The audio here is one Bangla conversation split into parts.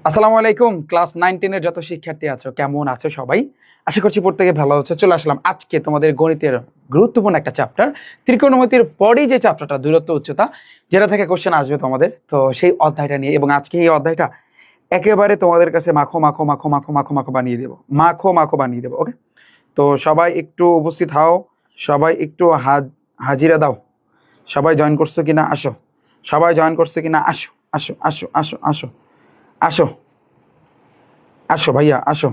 আসসালামু আলাইকুম। ক্লাস 9-10 এর যত শিক্ষার্থী আছো কেমন আছো সবাই? আশা করছি প্রত্যেকে ভালো আছো। চলে আসলাম আজকে তোমাদের গণিতের গুরুত্বপূর্ণ একটা চ্যাপ্টার, ত্রিকোণমিতির পরেই যে চ্যাপ্টারটা দূরত্ব উচ্চতা, যেটা থেকে কোশ্চেন আসবে তোমাদের, তো সেই অধ্যায়টা নিয়ে। এবং আজকে এই অধ্যায়টা একেবারে তোমাদের কাছে মাখো মাখো মাখো মাখো মাখো মাখো বানিয়ে দেবো, মাখো মাখো বানিয়ে দেবো। ওকে, তো সবাই একটু উপস্থিত হও, সবাই একটু হাজিরা দাও। সবাই জয়েন করছো কিনা আসো, সবাই জয়েন করছো কিনা আসো, আসো আসো আসো আসো আসো আসো ভাইয়া আসো।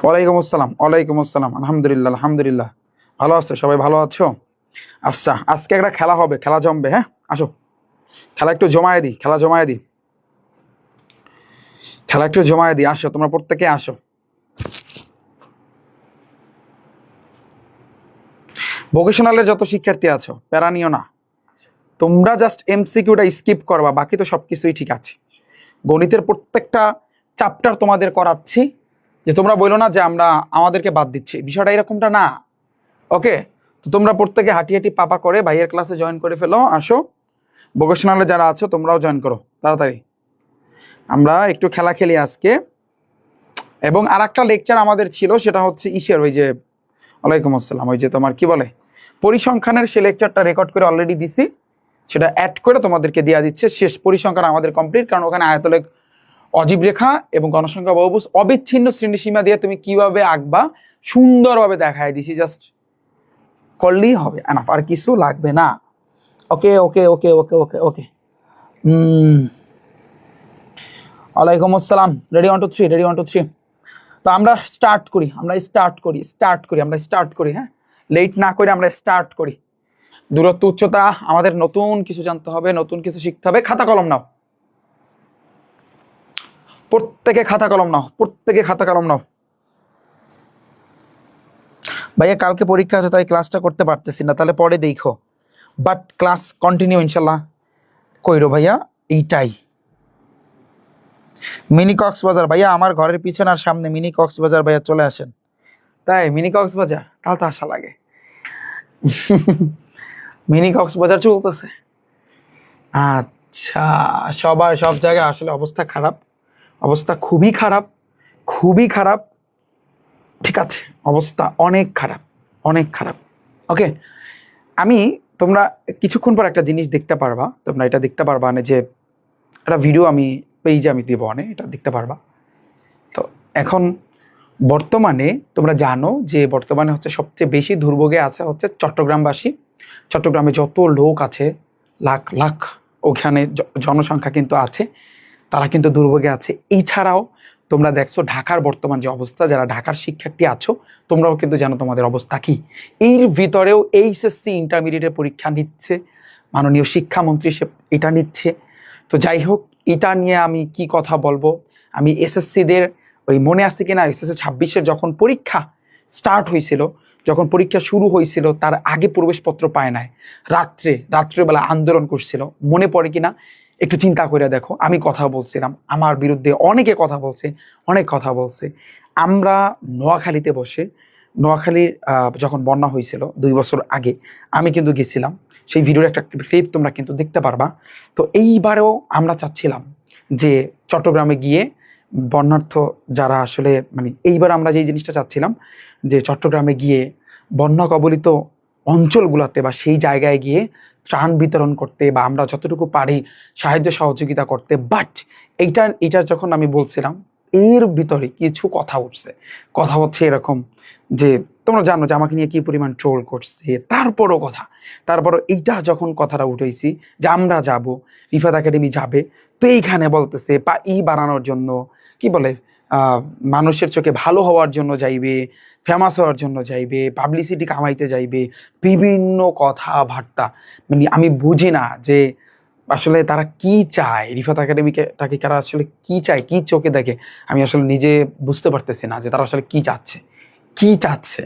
ওয়ালাইকুম আসসালাম, ওয়ালাইকুম আসসালাম। আলহামদুলিল্লাহ আলহামদুলিল্লাহ, ভালো আছো সবাই? ভালো আছো? আচ্ছা, আজকে একটা খেলা হবে, খেলা জমবে। হ্যাঁ আসো, খেলা একটু জমায়ে দিই, খেলা জমায়ে দিই, খেলা একটু জমায়ে দিই। আসো তোমরা প্রত্যেকে আসো। ভোকেশনালের যত শিক্ষার্থী আছো প্যারা নিও না, তোমরা জাস্ট এমসিকিউটা স্কিপ করবা, বাকি তো সব কিছুই ঠিক আছে। গণিতের প্রত্যেকটা চ্যাপ্টার তোমাদের করাচ্ছি, যে তোমরা বলো না যে আমরা আমাদেরকে বাদ দিচ্ছি, বিষয়টা এরকমটা না। ওকে, তো তোমরা প্রত্যেকে হাঁটি হাঁটি পাপা করে ভাইয়ের ক্লাসে জয়েন করে ফেলো। আসো, ভোকেশনালে যারা আছো তোমরাও জয়েন করো তাড়াতাড়ি। আমরা একটু খেলা খেলি আজকে। এবং আর একটা লেকচার আমাদের ছিল, সেটা হচ্ছে ইসের ওই যে, ওয়ালাইকুম আসসালাম, ওই যে তোমার কি বলে পরিসংখ্যানের, সে লেকচারটা রেকর্ড করে অলরেডি দিছি, সেটা অ্যাড করে তোমাদেরকে দেওয়া দিচ্ছে। শেষ পরিসংখ্যান আমাদের কমপ্লিট, কারণ ওখানে আয়তলেখ, অজীব রেখা এবং গণসংখ্যা বহুভুজ অবিচ্ছিন্ন শ্রেণীসীমা দিয়ে তুমি কিভাবে আঁকবা সুন্দরভাবে দেখায় দিছি। জাস্ট করলেই হবে, এনাফ, আর কিছু লাগবে না। ওকে ওকে ওকে ওকে ওকে ওকে। ওয়ালাইকুম আসসালাম। Ready 1 2 3, ready 1 2 3। তো আমরা স্টার্ট করি, স্টার্ট করি। হ্যাঁ, লেট না করে আমরা স্টার্ট করি। দূরত্ব উচ্চতা, আমাদের নতুন কিছু জানতে হবে, নতুন কিছু শিখতে হবে। খাতা কলম নাও, প্রত্যেকে খাতা কলম নাও, প্রত্যেকে খাতা কলম নাও। ভাইয়া কালকে পরীক্ষা আছে তাই ক্লাসটা করতে পারতেছি না, তাহলে পরে দেখো, বাট ক্লাস কন্টিনিউ ইনশাল্লাহ কইরো ভাইয়া। এইটাই মিনি কক্সবাজার ভাইয়া, আমার ঘরের পিছনে আর সামনে মিনি কক্সবাজার ভাইয়া, চলে আসেন। তাই মিনি কক্সবাজার, তাহলে তো আশা লাগে। মিনি কক্সবাজার চলতেছে। আচ্ছা, সবার সব জায়গায় আসলে অবস্থা খারাপ, অবস্থা খুবই খারাপ, খুবই খারাপ। ঠিক আছে, অবস্থা অনেক খারাপ, অনেক খারাপ। ওকে, আমি, তোমরা কিছুক্ষণ পর একটা জিনিস দেখতে পারবা, তোমরা এটা দেখতে পারবা না যে একটা ভিডিও আমি পেজে আমি দেবো, অনেক এটা দেখতে পারবা। তো এখন বর্তমানে তোমরা জানো যে বর্তমানে হচ্ছে সবচেয়ে বেশি দুর্ভোগে আছে হচ্ছে চট্টগ্রামবাসী। চট্টগ্রামে যত লোক আছে, লাখ লাখ ওখানে জনসংখ্যা কিন্তু আছে, তারা কিন্তু দুর্ভোগে আছে। এছাড়াও তোমরা দেখছো ঢাকার বর্তমান যে অবস্থা, যারা ঢাকার শিক্ষার্থী আছো তোমরাও কিন্তু জানো তোমাদের অবস্থা কি। এর ভিতরেও এইচএসসি ইন্টারমিডিয়েটের পরীক্ষা নিচ্ছে মাননীয় শিক্ষামন্ত্রী, সে এটা নিচ্ছে। তো যাই হোক, এটা নিয়ে আমি কি কথা বলবো, আমি এসএসসিদের ওই মনে আছে কিনা, এসএসসি 26-এর যখন পরীক্ষা স্টার্ট হয়েছিল, যখন পরীক্ষা শুরু হয়েছিল তার আগে প্রবেশপত্র পায় নাই, রাত্রেবেলা আন্দোলন করছিল, মনে পড়ে কিনা একটু চিন্তা করে দেখো। আমি কথা বলছিলাম, আমার বিরুদ্ধে অনেকে কথা বলছে, অনেক কথা বলছে। আমরা নোয়াখালীতে বসে, নোয়াখালীর যখন বন্যা হয়েছিল 2 বছর আগে, আমি কিন্তু গেছিলাম, সেই ভিডিওর একটা ক্লিপ তোমরা কিন্তু দেখতে পারবা। তো এইবারেও আমরা চাচ্ছিলাম যে চট্টগ্রামে গিয়ে বন্যার্থ যারা আসলে, মানে এইবার আমরা যে জিনিসটা চাচ্ছিলাম যে চট্টগ্রামে গিয়ে বন্যা কবলিত অঞ্চলগুলোতে বা সেই জায়গায় গিয়ে ত্রাণ বিতরণ করতে, বা আমরা যতটুকু পারি সাহায্য সহযোগিতা করতে। বাট এইটা যখন আমি বলছিলাম, এর ভিতরে কিছু কথা উঠছে। কথা হচ্ছে এরকম যে, তোমরা জানো যে আমাকে নিয়ে কি পরিমাণ ট্রোল করছে, তারপরও এইটা যখন কথাটা উঠেছি যে আমরা যাব, রিফাত একাডেমি যাবে, তো এইখানে বলতেছে বানানোর জন্য, কি বলে, মানুষের চোখে ভালো হওয়ার জন্য যাইবে, ফেমাস হওয়ার জন্য যাইবে, পাবলিসিটি কামাইতে যাইবে, বিভিন্ন কথাবার্তা। মানে আমি বুঝি না যে আসলে তারা কি চায়, রিফাত একাডেমিটাকে তারা আসলে কি চায়, কি চোখে দেখে। আমি আসলে নিজে বুঝতে পারতেছি না যে তারা আসলে কি চাচ্ছে, কি চাচ্ছে।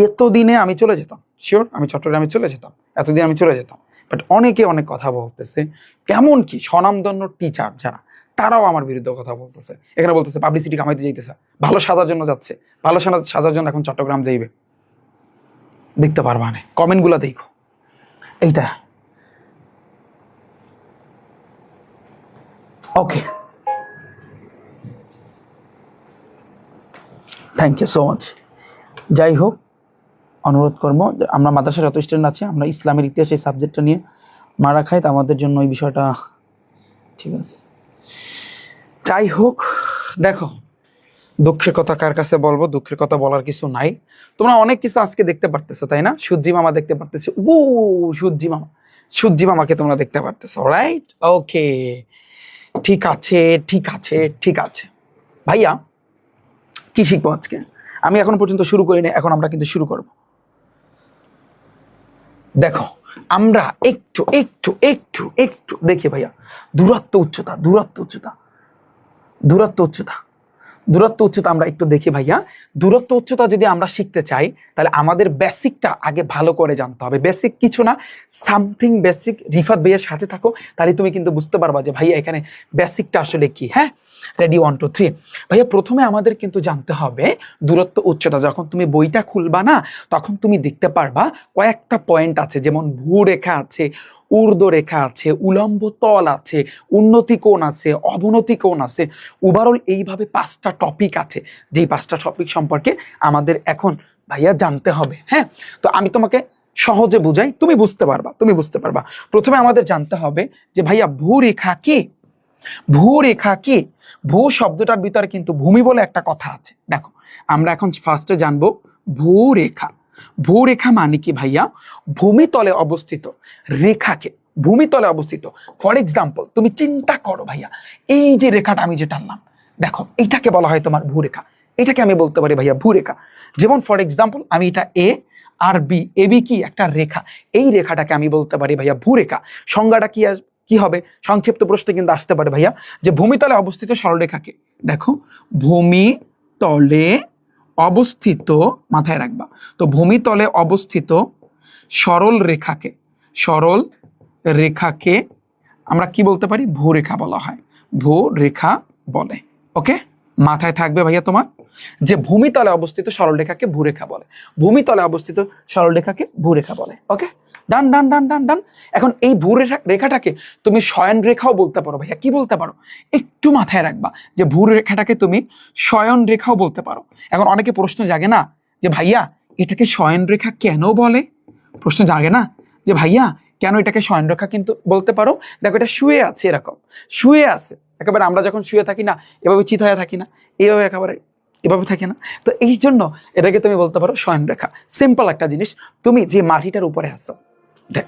এতদিনে আমি চলে যেতাম, শিওর আমি চট্টগ্রামে চলে যেতাম, এতদিন আমি চলে যেতাম। বাট অনেকে অনেক কথা বলতেছে, এমনকি স্বনামধন্য টিচার যারা, তারাও আমার বিরুদ্ধে কথা বলতেছে। এখানে বলতেছে পাবলিসিটি কামাইতে যাইতেছে, ভালো সাজার জন্য যাচ্ছে, ভালো সাজার জন্য এখন চট্টগ্রাম যাইবে। দেখতে পারবা না, কমেন্টগুলো দেখো। এইটা ওকে, থ্যাংক ইউ সো মাচ। যাই হোক, অনুরোধ করবো, আমরা মাদ্রাসা যত স্টুডেন্ট আছে আমরা ইসলামের ইতিহাস এই সাবজেক্টটা নিয়ে মারা খাই, তো আমাদের জন্য ওই বিষয়টা ঠিক আছে। যাই হোক, দেখো দুঃখের কথা কার কাছে বলবো, দুঃখের কথা বলার কিছু নাই। তোমরা অনেক কিছু আজকে দেখতে পারতেছো, তাই না? সূর্যি মামা দেখতে পারতেছো, ও সূর্যি মামা, সূর্যি মামাকে তোমরা দেখতে পারতেছো, রাইট? ওকে, ঠিক আছে ঠিক আছে ঠিক আছে। ভাইয়া কি শিখবো আজকে? আমি এখন পর্যন্ত শুরু করিনি, এখন আমরা কিন্তু শুরু করব। দেখো আমরা একটু একটু একটু একটু দেখি ভাইয়া, দূরত্ব উচ্চতা, দূরত্ব উচ্চতা, দূরত্ব উচ্চতা, দূরত্ব উচ্চতা আমরা একটু দেখি ভাইয়া। দূরত্ব উচ্চতা যদি আমরা শিখতে চাই তাহলে আমাদের বেসিকটা আগে ভালো করে জানতে হবে। বেসিক কিছু না, সামথিং বেসিক। রিফাত ভাইয়ের সাথে থাকো, তাহলে তুমি কিন্তু বুঝতে পারবা যে ভাইয়া এখানে বেসিকটা আসলে কি। হ্যাঁ, রেডি, 1 2 3। ভাইয়া প্রথমে আমাদের কিন্তু জানতে হবে দূরত্ব উচ্চতা। যখন তুমি বইটা খুলবা না, তখন তুমি দেখতে পারবা কয়েকটা পয়েন্ট আছে, যেমন ভূরেখা আছে, ঊর্ধ্ব রেখা আছে, উলম্ব তল আছে, উন্নতি কোণ আছে, অবনতি কোণ আছে। ওভারঅল এইভাবে 5টা টপিক আছে, যেই 5টা টপিক সম্পর্কে আমাদের এখন ভাইয়া জানতে হবে। হ্যাঁ, তো আমি তোমাকে সহজে বুঝাই, তুমি বুঝতে পারবা, তুমি বুঝতে পারবা। প্রথমে আমাদের জানতে হবে যে ভাইয়া ভূরেখা কি? ভূরেখা কি? ভূ শব্দটার ভিতরে কিন্তু ভূমি বলে একটা কথা আছে। দেখো আমরা এখন ফার্স্টে জানবো ভূরেখা। ভূরেখা মানে কি ভাইয়া? ভূমিতলে অবস্থিত রেখাকে, ভূমিতলে অবস্থিত। ফর এক্সাম্পল তুমি চিন্তা করো ভাইয়া, এই যে রেখাটা আমি যে টানলাম, দেখো এইটাকে বলা হয় তোমার ভূরেখা। এটাকে আমি বলতে পারি ভাইয়া ভূরেখা। যেমন ফর এক্সাম্পল আমি এটা এ আর বি, এ বি কি একটা রেখা, এই রেখাটাকে আমি বলতে পারি ভাইয়া ভূরেখা। সংজ্ঞাটা কি কি হবে? সংক্ষিপ্ত প্রশ্নে কিন্তু আসতে পারে ভাইয়া, যে ভূমিতলে অবস্থিত সরলরেখাকে, দেখো ভূমিতলে অবস্থিত, মাথায় রাখবা, তো ভূমিতলে অবস্থিত সরল রেখাকে, সরল রেখাকে আমরা কি বলতে পারি? ভূরেখা বলা হয়, ভূরেখা বলে। ওকে, মাথায় থাকবে ভাইয়া তোমার, যে ভূমিতলে অবস্থিত সরলরেখাকে ভূরেখা বলে, ভূমিতলে অবস্থিত সরলরেখাকে ভূরেখা বলে। ওকে, ডান ডান ডান ডান ডান। এখন এই রেখাটাকে তুমি শয়ন রেখাও বলতে পারো ভাইয়া। কি বলতে পারো? একটু মাথায় রাখবা যে ভূরেখাটাকে তুমি শয়ন রেখাও বলতে পারো। এখন অনেকে প্রশ্ন জাগে না যে ভাইয়া এটাকে শয়ন রেখা কেন বলে? প্রশ্ন জাগে না যে ভাইয়া কেন এটাকে শয়ন রেখা কিন্তু বলতে পারো? দেখো এটা শুয়ে আছে, এরকম শুয়ে আছে একেবারে, আমরা যখন শুয়ে থাকি না এভাবে চিত হয়ে থাকি না, এভাবে একেবারে এভাবে থাকে না, তো এই জন্য এটাকে তুমি বলতে পারো শয়ন রেখা। সিম্পল একটা জিনিস, তুমি যে মাটিটার উপরে আছো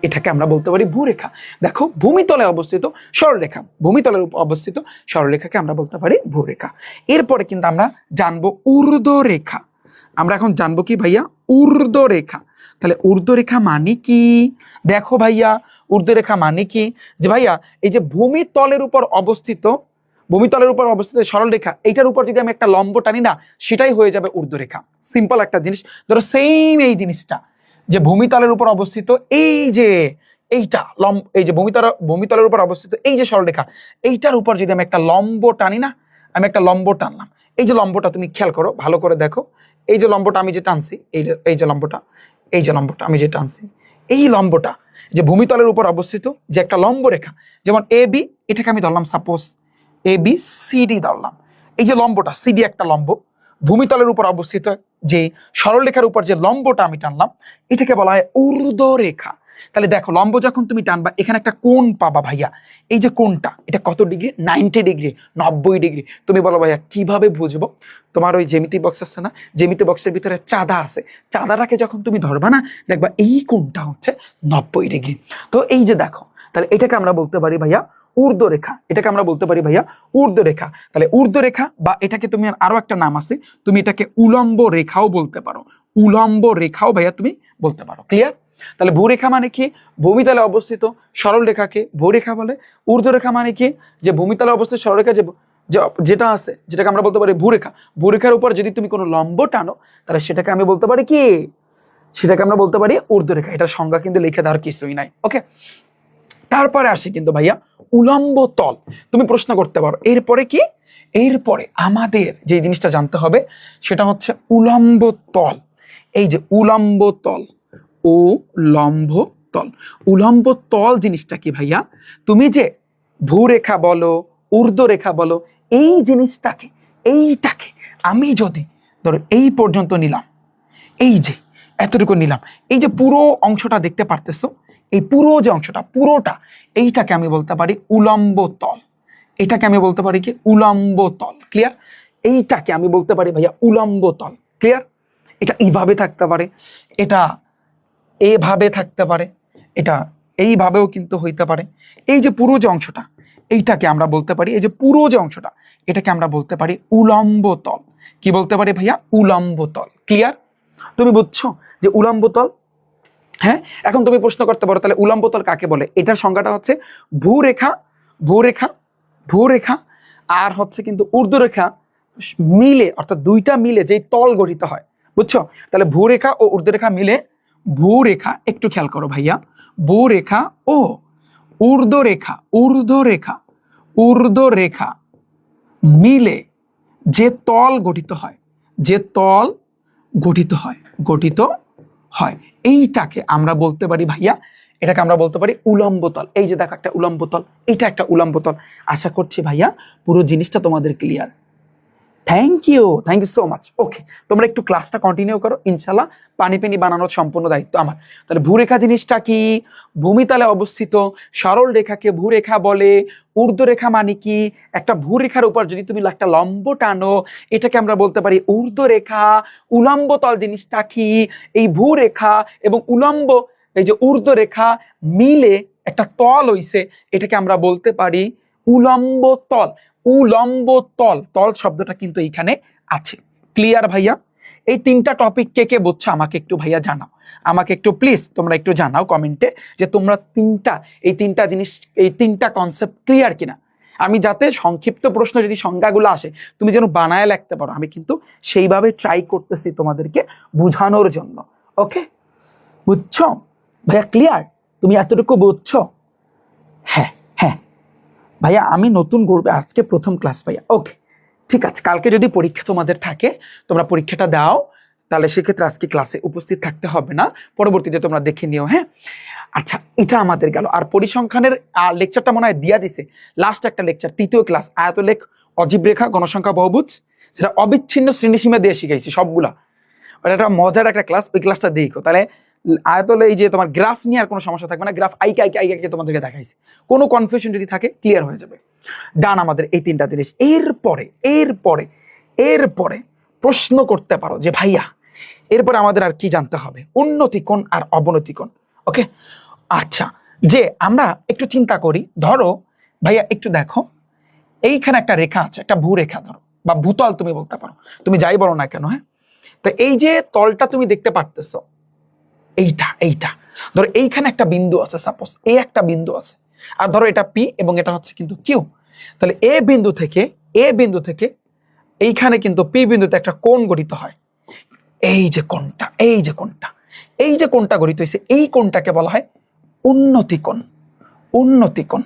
এটাকে আমরা বলতে পারি ভূরেখা। দেখো ভূমিতলে অবস্থিত সরলরেখা, ভূমিতলের উপর অবস্থিত সরলরেখাকে আমরা বলতে পারি ভূরেখা। এরপরে কিন্তু আমরা জানবো ঊর্ধ্ব রেখা। আমরা এখন জানবো কি ভাইয়া? ঊর্ধ্ব রেখা। তাহলে ঊর্ধ্ব রেখা মানে কি? দেখো ভাইয়া ঊর্ধ্ব রেখা মানে কি, যে ভাইয়া এই যে ভূমিতলের উপর অবস্থিত, ভূমিতলের উপর অবস্থিত সরল রেখা, এইটার উপর যদি আমি একটা লম্ব টানি না, সেটাই হয়ে যাবে ঊর্ধ্ব রেখা। সিম্পল একটা জিনিস, ধরো সেম এই জিনিসটা, যে ভূমিতলের উপর অবস্থিত এই যে এইটা লম্ব, এই যে ভূমিতলের উপর অবস্থিত এই যে সরলরেখা, এইটার উপর যদি আমি একটা লম্ব টানি না, আমি একটা লম্ব টানলাম, এই যে লম্বটা তুমি খেয়াল করো, ভালো করে দেখো, এই যে লম্বটা আমি যে টানছি, এই যে লম্বটা, এই যে লম্বটা আমি যে টানছি, এই লম্বটা যে ভূমিতলের উপর অবস্থিত যে একটা লম্ব রেখা, যেমন এ বি, এটাকে আমি ধরলাম সাপোজ এ বি সি ডি ধরলাম, এই যে লম্বটা সিডি একটা লম্ব, ভূমিতলের উপর অবস্থিত যে সরলরেখার উপর যে লম্বটা আমি টানলাম, এটাকে বলা হয় ঊর্ধ্ব রেখা। তাহলে দেখো লম্ব যখন তুমি টানবা এখানে একটা কোণ পাবা ভাইয়া, এই যে কোণটা এটা কত ডিগ্রি? 90 degree, 90 degree. তুমি বলো ভাইয়া কিভাবে বুঝবো? তোমার ওই জ্যামিতি বক্স আছে না, জ্যামিতি বক্সের ভিতরে চাঁদা আছে, চাঁদাটাকে যখন তুমি ধরবা না, দেখবা এই কোণটা হচ্ছে 90 ডিগ্রি। তো এই যে দেখো, তাহলে এটাকে আমরা বলতে পারি ভাইয়া ঊর্ধ্ব রেখা, এটাকে আমরা বলতে পারি ভাইয়া ঊর্ধ্ব রেখা। তাহলে ঊর্ধ্ব রেখা, বা এটাকে তুমি আরো একটা নাম আছে, তুমি এটাকে উলম্ব রেখাও বলতে পারো, উলম্ব রেখাও ভাইয়া তুমি বলতে পারো। ক্লিয়ার? তাহলে ভূরেখা মানে কি? ভূমিতলে অবস্থিত সরল রেখাকে ভূরেখা বলে। ঊর্ধ্ব রেখা মানে কি? যে ভূমিতলে অবস্থিত সরলরেখা যেটা আছে, যেটাকে আমরা বলতে পারি ভূরেখা। ভূরেখার উপর যদি তুমি কোনো লম্ব টানো, তাহলে সেটাকে আমি বলতে পারি কি? সেটাকে আমরা বলতে পারি ঊর্ধ্ব রেখা। এটার সংজ্ঞা কিন্তু লিখে দেওয়ার কিছুই নাই। ওকে, তারপরে আসি কিন্তু ভাইয়া উলম্ব তল। তুমি প্রশ্ন করতে পারো এরপরে কি? এরপরে আমাদের যে জিনিসটা জানতে হবে সেটা হচ্ছে উলম্ব তল। এই যে উলম্ব তল, উলম্ব তল, উলম্ব তল জিনিসটা কি ভাইয়া? তুমি যে ভূরেখা বলো, ঊর্ধ্বরেখা বলো, এই জিনিসটাকে, এইটাকে আমি যদি ধরো এই পর্যন্ত নিলাম, এই যে এতটুকু নিলাম, এই যে পুরো অংশটা দেখতে পারতেছো, এই পুরো যে অংশটা পুরোটা, এইটাকে আমি বলতে পারি উলম্ব তল। এটাকে আমি বলতে পারি কি উলম্ব তল। ক্লিয়ার? এইটাকে আমি বলতে পারি ভাইয়া উলম্ব তল। ক্লিয়ার? এটা এইভাবে থাকতে পারে, এটা এভাবে থাকতে পারে, এটা এইভাবেও কিন্তু হইতে পারে। এই যে পুরো যে অংশটা, এইটাকে আমরা বলতে পারি, এই যে পুরো যে অংশটা, এটাকে আমরা বলতে পারি উলম্ব তল। কি বলতে পারি ভাইয়া? উলম্ব তল। ক্লিয়ার? তুমি বুঝছো যে উলম্ব তল? হ্যাঁ, এখন তুমি প্রশ্ন করতে পারো তাহলে উলম্ব তল কাকে বলে? এটার সংজ্ঞাটা হচ্ছে ভূরেখা, ভূরেখা, ভূরেখা আর হচ্ছে কিন্তু ঊর্ধ্বরেখা মিলে, অর্থাৎ দুইটা মিলে যেই তল গঠিত হয়। বুঝছো? তাহলে ভূরেখা ও ঊর্ধ্বরেখা মিলে ভূরেখা, একটু খেয়াল করো ভাইয়া, ভূরেখা ও ঊর্ধ্বরেখা, ঊর্ধ্বরেখা, ঊর্ধ্বরেখা মিলে যে তল গঠিত হয়, যে তল গঠিত হয়, গঠিত হয়, এইটাকে আমরা বলতে পারি ভাইয়া, এটাকে আমরা বলতে পারি উলম্ব তল। এই যে দেখো একটা উলম্ব তল, এটা একটা উলম্ব তল। আশা করছি ভাইয়া পুরো জিনিসটা তোমাদের clear. Thank you so much. Okay, তোমরা একটু ক্লাসটা কন্টিনিউ করো, ইনশাল্লাহ পানিপানি বানানোর সম্পূর্ণ দায়িত্ব আমার। তাহলে ভূরেখা জিনিসটা কি? ভূমিতলে অবস্থিত সরল রেখাকে ভূরেখা বলে। ঊর্ধ্বরেখা মানে কি? একটা ভূরেখার উপর যদি তুমি একটা লম্ব টানো, এটাকে আমরা বলতে পারি ঊর্ধ্বরেখা। উলম্ব তল জিনিসটা কি? এই ভূরেখা এবং উলম্ব, এই যে ঊর্ধ্বরেখা মিলে একটা তল হইছে, এটাকে আমরা বলতে পারি উলম্ব তল। উলম্ব তল, তল শব্দটা কিন্তু এইখানে আছে। ক্লিয়ার ভাইয়া? এই তিনটা টপিক কে কে বুঝছো আমাকে একটু ভাইয়া জানাও, আমাকে একটু প্লিজ তোমরা একটু জানাও কমেন্টে যে তোমরা এই তিনটা জিনিস, এই তিনটা কনসেপ্ট ক্লিয়ার কিনা। আমি যাতে সংক্ষিপ্ত প্রশ্ন যদি সংজ্ঞাগুলো আসে তুমি যেন বানায় লিখতে পারো, আমি কিন্তু সেইভাবে ট্রাই করতেছি তোমাদেরকে বুঝানোর জন্য। ওকে, বুঝছো ভাইয়া? ক্লিয়ার? তুমি এতটুকু বুঝছো? হ্যাঁ হ্যাঁ ভাইয়া, আমি নতুন করবে আজকে প্রথম ক্লাস ভাইয়া। ওকে, ঠিক আছে, কালকে যদি পরীক্ষা তোমাদের থাকে তোমরা পরীক্ষাটা দাও, তাহলে সেক্ষেত্রে আজকে ক্লাসে উপস্থিত থাকতে হবে না, পরবর্তীতে তোমরা দেখে নিও। হ্যাঁ, আচ্ছা, এটা আমাদের গেল। আর পরিসংখ্যানের লেকচারটা মনে হয় দিয়া দিছে, লাস্ট একটা লেকচার, তৃতীয় ক্লাস, আয়তলেখ, অজীব রেখা, গণসংখ্যা, বহুভুজ, সেটা অবিচ্ছিন্ন শ্রেণীসীমা দিয়ে শিখাইছি সবগুলা। ওটা একটা মজার একটা ক্লাস, ওই ক্লাসটা দেখো। তাহলে আয়তলে এই যে তোমার গ্রাফ নিয়ে আর কোনো সমস্যা থাকবে না, গ্রাফ আইকে আইকে আইকে আইকে তোমাদেরকে দেখাইছে, কোনো কনফিউশন যদি থাকে ক্লিয়ার হয়ে যাবে। ডান, আমাদের এই তিনটা জিনিস। এরপরে এরপরে এরপরে প্রশ্ন করতে পারো যে ভাইয়া এরপরে আমাদের আর কি জানতে হবে? উন্নতি কোণ আর অবনতি কোণ। ওকে, আচ্ছা, যে আমরা একটু চিন্তা করি, ধরো ভাইয়া একটু দেখো, এইখানে একটা রেখা আছে, একটা ভূরেখা ধরো, বা ভূতল তুমি বলতে পারো, তুমি যাই বলো না কেন। হ্যাঁ, তো এই যে তলটা তুমি দেখতে পারতেছো, এইটা এইটা ধরো এইখানে একটা বিন্দু আছে, সাপোজ এই একটা বিন্দু আছে, আর ধরো এটা পি এবং এটা হচ্ছে কিন্তু কিউ। তাহলে এ বিন্দু থেকে এইখানে কিন্তু পি বিন্দুতে একটা কোণ গঠিত হয়। এই যে কোণটা, এই যে কোণটা, এই যে কোণটা গঠিত হয়েছে, এই কোণটাকে বলা হয় উন্নতি কোণ। উন্নতি কোণ।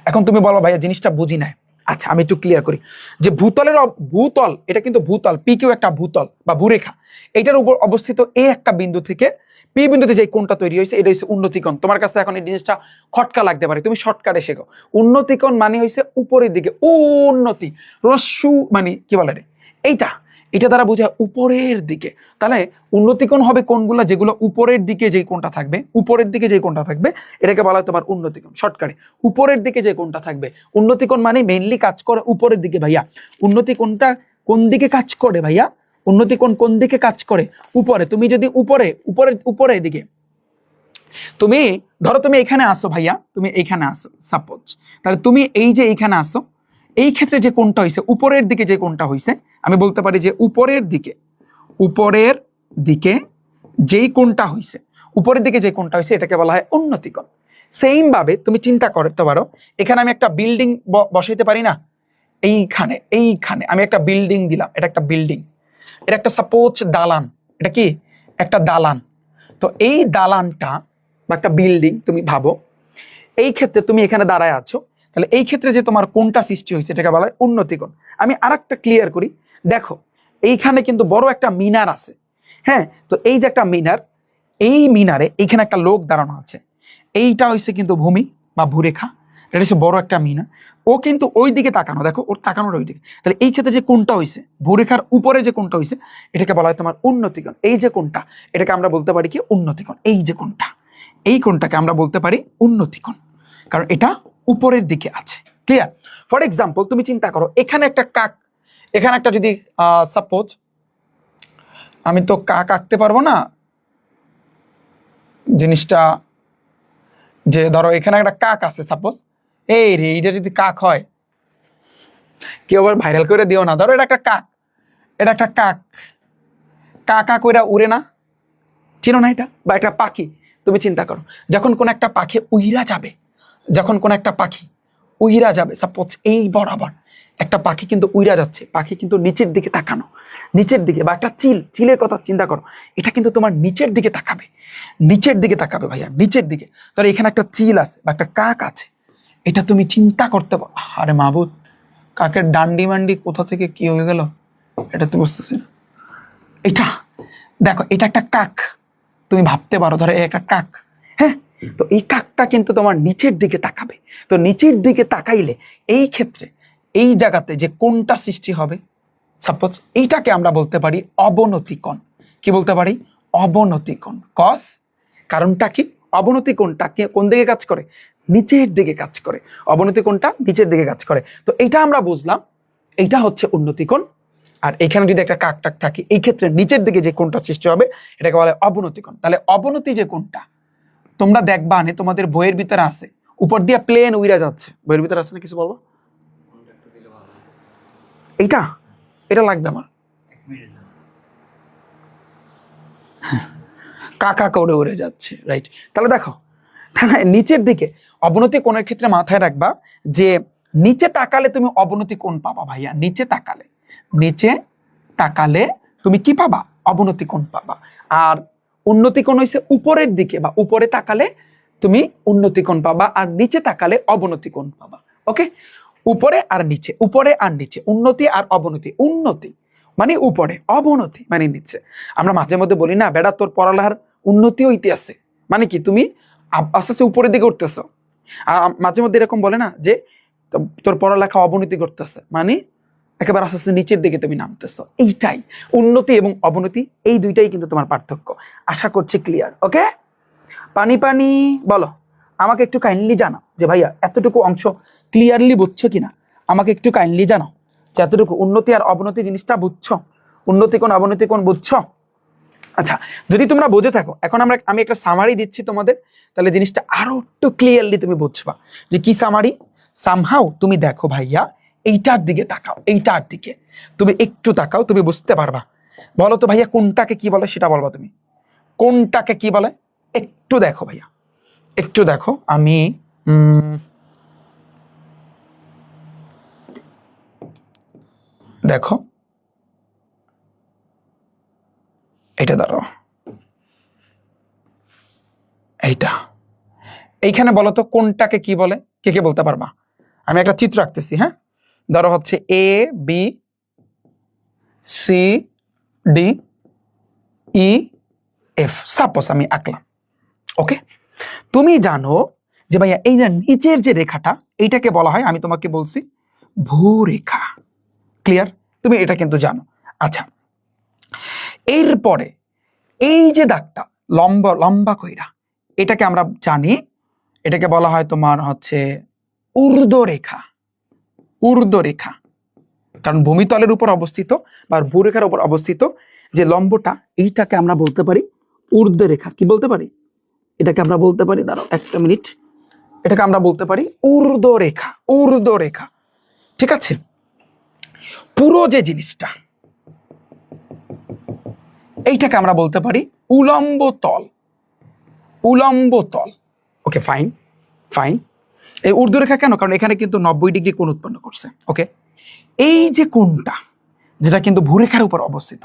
এখন তুমি বলো ভাইয়া জিনিসটা বুঝি নাই। আচ্ছা, আমি একটু ক্লিয়ার করি যে ভূতল, এটা কিন্তু ভূতল, পি কিউ একটা ভূতল বা ভূরেখা, এটার উপর অবস্থিত এ একটা বিন্দু থেকে পি বিন্দুতে যে কোণটা তৈরি হয়েছে এটা হচ্ছে উন্নতি কোণ। তোমার কাছে এখন এই জিনিসটা খটকা লাগতে পারে, তুমি শর্টকাটে শেখো। উন্নতি কোণ মানে হয়েছে উপরের দিকে, উন্নতি রস্যু মানে কি বলে রে, এইটা, এটা দ্বারা বোঝায় উপরের দিকে। তাহলে উন্নতি কোণ হবে কোণগুলো যেগুলো উপরের দিকে, যে কোণটা থাকবে উপরের দিকে, যে কোণটা থাকবে এটাকে বলা হয় তোমার উন্নতি কোণ। শর্টকাটে উপরের দিকে যে কোণটা থাকবে, উন্নতি কোণ মানে মেইনলি কাজ করে উপরের দিকে ভাইয়া। উন্নতি কোণটা কোন দিকে কাজ করে ভাইয়া? উন্নতি কোণ কোন দিকে কাজ করে? উপরে। তুমি যদি উপরের দিকে, তুমি ধরো তুমি এখানে আসো ভাইয়া, তুমি এইখানে আসো সাপোজ, তাহলে তুমি এই যে এইখানে আসো, এই ক্ষেত্রে যে কোণটা হইছে উপরের দিকে, যে কোণটা হইছে, আমি বলতে পারি যে উপরের দিকে যেই কোণটা হইছে, উপরের দিকে যে কোণটা হইছে এটাকে বলা হয় উন্নতি কোণ। সেম ভাবে তুমি চিন্তা করতে পারো, এখানে আমি একটা বিল্ডিং বসাইতে পারি না? এইখানে আমি একটা বিল্ডিং দিলাম, এটা একটা বিল্ডিং, এটা একটা সাপোজ দালান, এটা কি একটা দালান। তো এই দালানটা বা একটা বিল্ডিং তুমি ভাবো, এই ক্ষেত্রে তুমি এখানে দাঁড়ায় আছো, তাহলে এই ক্ষেত্রে যে তোমার কোণটা সৃষ্টি হয়েছে এটাকে বলা হয় উন্নতি কোণ। আমি আরেকটা ক্লিয়ার করি, দেখো এইখানে কিন্তু বড় একটা মিনার আছে। হ্যাঁ, তো এই যে একটা মিনার, এই মিনারে এইখানে একটা লোক দাঁড়ানো আছে, এইটা হইছে কিন্তু ভূমি বা ভূরেখা, এটা হচ্ছে বড় একটা মিনা, ও কিন্তু ওই দিকে তাকানো, দেখো ওর তাকানোর ওই দিকে। তাহলে এই ক্ষেত্রে যে কোণটা হয়েছে, ভূরেখার উপরে যে কোণটা হয়েছে, এটাকে বলা হয় তোমার উন্নতিকোণ। এই যে কোণটা, এটাকে আমরা বলতে পারি কি উন্নতিকোণ। এই যে কোণটা, এই কোণটাকে আমরা বলতে পারি উন্নতিকোণ, কারণ এটা উপরের দিকে আছে। ক্লিয়ার? ফর এক্সাম্পল তুমি চিন্তা করো, এখানে একটা কাক, এখানে একটা যদি সাপোজ, আমি তো কাক আঁকতে পারবো না জিনিসটা, যে ধরো এখানে একটা কাক আছে সাপোজ, এই রে এটা যদি কাক হয়, কেউ আবার ভাইরাল করে দিও না, ধরো এটা একটা কাক, এটা একটা কাক, কাকা কইরা উড়ে না, চিনো না এটা? বা একটা পাখি, তুমি চিন্তা করো, যখন কোন একটা পাখি উইরা যাবে, যখন কোন একটা পাখি উইরা যাবে, সাপোজ এই বরাবর একটা পাখি কিন্তু উইরা যাচ্ছে, পাখি কিন্তু নিচের দিকে তাকানো, নিচের দিকে, বা একটা চিল, চিলের কথা চিন্তা করো, এটা কিন্তু তোমার নিচের দিকে তাকাবে, নিচের দিকে তাকাবে ভাইয়া, নিচের দিকে। ধরো এখানে একটা চিল আছে বা একটা কাক আছে, এটা তুমি চিন্তা করতে পারো, আরে মাহবুদ কাকের ডান্ডি মান্ডি কোথা থেকে কি হয়ে গেল, এটা তো বুঝতেছি না। এটা দেখো, এটা একটা কাক, তুমি ভাবতে পারো ধরো একটা কাক, হ্যাঁ, তো এই কাকটা কিন্তু তোমার নিচের দিকে তাকাবে। তো নিচের দিকে তাকাইলে এই ক্ষেত্রে এই জায়গাতে যে কোণটা সৃষ্টি হবে, সাপোজ এইটাকে আমরা বলতে পারি অবনতি কোণ। কি বলতে পারি? অবনতি কোণ। কস, কারণটা কি? অবনতি কোণটা কোন দিকে কাজ করে? নিচের দিকে কাজ করে। অবনতি কোণটা নিচের দিকে কাজ করে। তো এটা আমরা বুঝলাম, এইটা হচ্ছে উন্নতি কোণ। আর এখানে যদি একটা কাক টাক থাকে, এই ক্ষেত্রে নিচের দিকে যে কোণটা সৃষ্টি হবে এটাকে বলে অবনতি কোণ। তাহলে অবনতি যে কোণটা তোমরা দেখবা নে, তোমাদের বইয়ের ভিতরে আছে, উপর দিয়ে প্লেন উইরা যাচ্ছে, বইয়ের ভিতরে আছে না, কিছু বলবো? এইটা, এটা লাগবে আমার, কাকা করে উড়ে যাচ্ছে, রাইট? তাহলে দেখো, নিচের দিকে অবনতি কোণের ক্ষেত্রে মাথায় রাখবা যে নিচে তাকালে তুমি অবনতি কোণ পাবা ভাইয়া, নিচে তাকালে, নিচে তাকালে তুমি কি পাবা? অবনতি কোণ পাবা। আর উন্নতি কোণ হইছে উপরের দিকে, বা উপরে তাকালে তুমি উন্নতি কোণ পাবা, আর নিচে তাকালে অবনতি কোণ পাবা। ওকে, উপরে আর নিচে, উপরে আর নিচে, উন্নতি আর অবনতি। উন্নতি মানে উপরে, অবনতি মানে নিচে। আমরা মাঝে মধ্যে বলি না, বেটা তোর পড়ালেখার উন্নতি হইতে আছে, মানে কি তুমি আস্তে আস্তে উপরের দিকে উঠতেছো। আর মাঝে মধ্যে এরকম বলে না যে তোর পড়ালেখা অবনতি করতেছে, মানে একেবারে আস্তে আস্তে নিচের দিকে তুমি নামতেছো। এইটাই উন্নতি এবং অবনতি, এই দুইটাই কিন্তু তোমার পার্থক্য। আশা করছি ক্লিয়ার। ওকে, পানি পানি বলো, আমাকে একটু কাইন্ডলি জানাও যে ভাইয়া এতটুকু অংশ ক্লিয়ারলি বুঝছো কিনা, আমাকে একটু কাইন্ডলি জানাও যে এতটুকু উন্নতি আর অবনতি জিনিসটা বুঝছো, উন্নতি কোণ অবনতি কোণ বুঝছো? আচ্ছা, যদি তোমরা বুঝে থাকো, এখন আমি একটা সামারি দিচ্ছি তোমাদের, তাহলে জিনিসটা আরো একটু ক্লিয়ারলি তুমি বুঝবা। যে কি সামারি? সামহাও তুমি দেখো ভাইয়া, এইটার দিকে তাকাও, এইটার দিকে তুমি একটু তাকাও, তুমি বুঝতে পারবা। বলো তো ভাইয়া কোনটাকে কি বলে, সেটা বলবা তুমি, কোনটাকে কি বলে? একটু দেখো ভাইয়া, একটু দেখো। আমি দেখো, এটা দাঁড়াও, এইটা, এইখানে বলো তো কোনটাকে কি বলে, কে কে বলতে পারবা? আমি একটা চিত্র আঁকতেছি, হ্যাঁ, ধরো হচ্ছে A B C D E F, suppose আমি আঁকলাম। ওকে, তুমি জানো যে ভাইয়া এই যে নিচের যে রেখাটা, এইটাকে বলা হয়, আমি তোমাকে বলছি ভূরেখা। ক্লিয়ার? তুমি এটা কিন্তু জানো। আচ্ছা, এরপরে এই যে দাগটা লম্বা লম্বা কইরা, এটাকে আমরা জানি, এটাকে বলা হয় তোমার হচ্ছে ঊর্ধ্বরেখা। ঊর্ধ্বরেখা, কারণ ভূমিতলের উপর অবস্থিত বা ভূরেখার উপর অবস্থিত যে লম্বটা, এইটাকে আমরা বলতে পারি ঊর্ধ্বরেখা। কি বলতে পারি? এটাকে আমরা বলতে পারি, দাঁড়াও একটা মিনিট, এটাকে আমরা বলতে পারি ঊর্ধ্বরেখা। ঊর্ধ্বরেখা, ঠিক আছে? পুরো যে জিনিসটা, এইটাকে আমরা বলতে পারি উলম্ব তল। উলম্ব তল। ওকে, ফাইন ফাইন। এই ঊর্ধ্বরেখা কেন? কারণ এখানে কিন্তু 90 ডিগ্রি কোণ উৎপন্ন করছে। ওকে, এই যে কোণটা, যেটা কিন্তু ভূরেখার উপর অবস্থিত,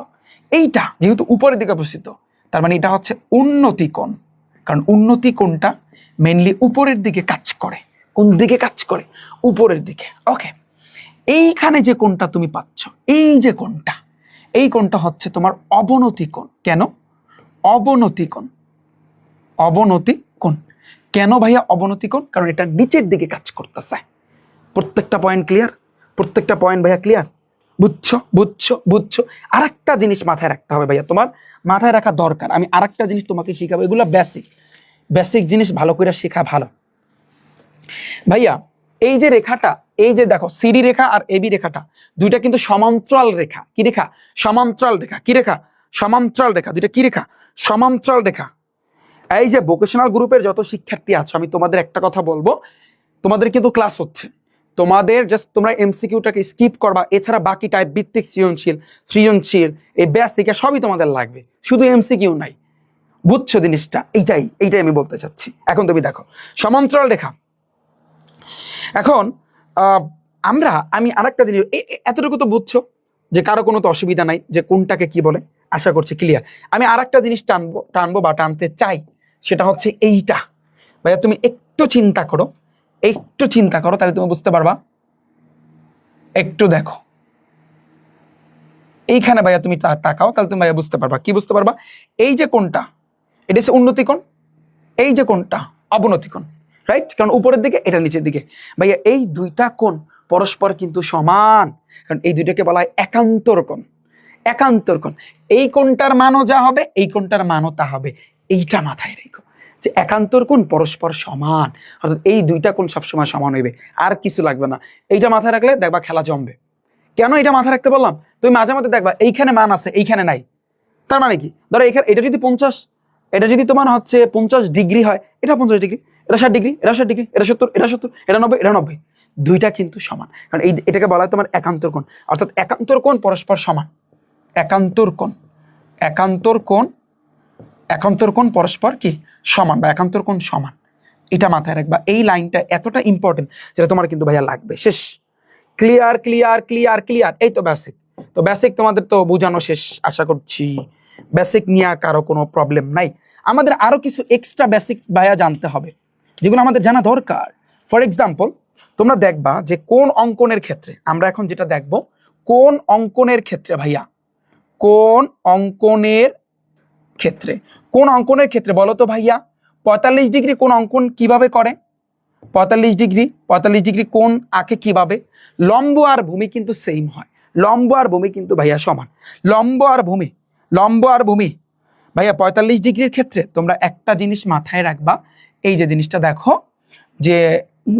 এইটা যেহেতু উপরের দিকে অবস্থিত, তার মানে এটা হচ্ছে উন্নতি কোণ। কারণ উন্নতি কোণটা মেইনলি উপরের দিকে কাজ করে। কোন দিকে কাজ করে? উপরের দিকে। ওকে, এইখানে যে কোণটা তুমি পাচ্ছ, এই যে কোণটা, এই কোণটা হচ্ছে তোমার অবনতি কোণ। কেন? অবনতি কোণ। অবনতি কোণ কেন ভাইয়া অবনতি কোণ? কারণ এটা নিচের দিকে কাজ করতেছে। প্রত্যেকটা পয়েন্ট ক্লিয়ার? প্রত্যেকটা পয়েন্ট ভাইয়া ক্লিয়ার? বুঝছো বুঝছো বুঝছো? আরেকটা জিনিস মাথায় রাখতে হবে ভাইয়া, তোমার মাথায় রাখা দরকার। আমি আরেকটা জিনিস তোমাকে শিখাবো, এগুলো বেসিক বেসিক জিনিস, ভালো করে শেখা ভালো ভাইয়া। এই যে রেখাটা, এই যে দেখো সিডি রেখা আর এবি রেখাটা, দুইটা কিন্তু সমান্তরাল রেখা। কি রেখা? সমান্তরাল রেখা। কি রেখা? সমান্তরাল রেখা। দুইটা কি রেখা? সমান্তরাল রেখা। এই যে ভোকেশনাল গ্রুপের যত শিক্ষার্থী আছো, আমি তোমাদের একটা কথা বলবো, তোমাদের কিন্তু ক্লাস হচ্ছে, তোমাদের জাস্ট তোমরা এমসিকিউটাকে স্কিপ করবা, এছাড়া বাকি টাইপ ভিত্তিক সৃজনশীল, সৃজনশীল, এই বেসিক সবই তোমাদের লাগবে, শুধু এমসিকিউ নাই। বুঝছো জিনিসটা? এইটাই আমি বলতে চাচ্ছি। এখন তুমি দেখো সমান্তরাল রেখা। এখন আমি আরেকটা জিনিস, এতটুকু তো বুঝছো যে কারো কোনো তো অসুবিধা নাই যে কোনটাকে কি বলে, আশা করছি ক্লিয়ার। আমি আরেকটা জিনিস টানবো বা টানতে চাই, সেটা হচ্ছে এইটা। ভাইয়া তুমি একটু চিন্তা করো, তাহলে তুমি বুঝতে পারবা। একটু দেখো এইখানে ভাইয়া, তুমি তাকাও, তাহলে তুমি ভাইয়া বুঝতে পারবা। কি বুঝতে পারবা? এই যে কোণটা, এটা হচ্ছে উন্নতি কোণ, এই যে কোণটা অবনতি কোণ, রাইট? কারণ উপরের দিকে, এটা নিচের দিকে। ভাইয়া এই দুইটা কোণ পরস্পর কিন্তু সমান, কারণ এই দুইটাকে বলা হয় একান্তর কোণ। একান্তর কোণ, এই কোণটার মানও যা হবে, এই কোণটার মানও তা হবে। এইটা মাথায় রেখো যে একান্তর কোণ পরস্পর সমান, অর্থাৎ এই দুইটা কোণ সবসময় সমান হইবে, আর কিছু লাগবে না। এইটা মাথায় রাখলে দেখবা খেলা জমবে। কেন এটা মাথায় রাখতে বললাম? তুমি মাঝে মধ্যে দেখবা এইখানে মান আছে, এইখানে নাই। তার মানে কি? ধরো এখানে এটা যদি 50, এটা যদি তোমার হচ্ছে 50 ডিগ্রি হয়, এটা 50 ডিগ্রি, এটা 60 ডিগ্রি, এটা 60 ডিগ্রি, এটা 70, এটা 70, এটা 90, এটা 90, দুইটা কিন্তু সমান। কারণ এটাকে বলা হয় তোমার একান্তর কোণ, অর্থাৎ একান্তর কোণ পরস্পর সমান। একান্তর কোণ, একান্তর কোণ, একান্তর কোণ পরস্পর কি সমান, বা একান্তর কোণ সমান। এটা মাথায় রাখবা। এই লাইনটা এতটা ইম্পর্টেন্ট, যেটা তোমার কিন্তু ভাইয়া লাগবে। শেষ? Clear clear clear clear. এই তো বেসিক, তো বেসিক তোমাদের তো বোঝানো শেষ আশা করছি। বেসিক নিয়ে কারো কোনো প্রবলেম নাই। আমাদের আরো কিছু এক্সট্রা বেসিক ভাইয়া জানতে হবে, যেগুলো আমাদের জানা দরকার। ফর এক্সাম্পল, তোমরা দেখবা যে কোন অঙ্কনের ক্ষেত্রে, আমরা এখন যেটা দেখব, কোন অঙ্কনের ক্ষেত্রে ভাইয়া, কোন অঙ্কনের ক্ষেত্রে, কোন অঙ্কনের ক্ষেত্রে বলো তো ভাইয়া, 45 ডিগ্রি কোন অঙ্কন কিভাবে করে? 45 ডিগ্রি কোণ আঁকে কিভাবে? লম্ব আর ভূমি কিন্তু সেম হয়, লম্ব আর ভূমি কিন্তু ভাইয়া সমান। লম্ব আর ভূমি ভাইয়া 45 ডিগ্রির ক্ষেত্রে তোমরা একটা জিনিস মাথায় রাখবা, এই যে জিনিসটা দেখো, যে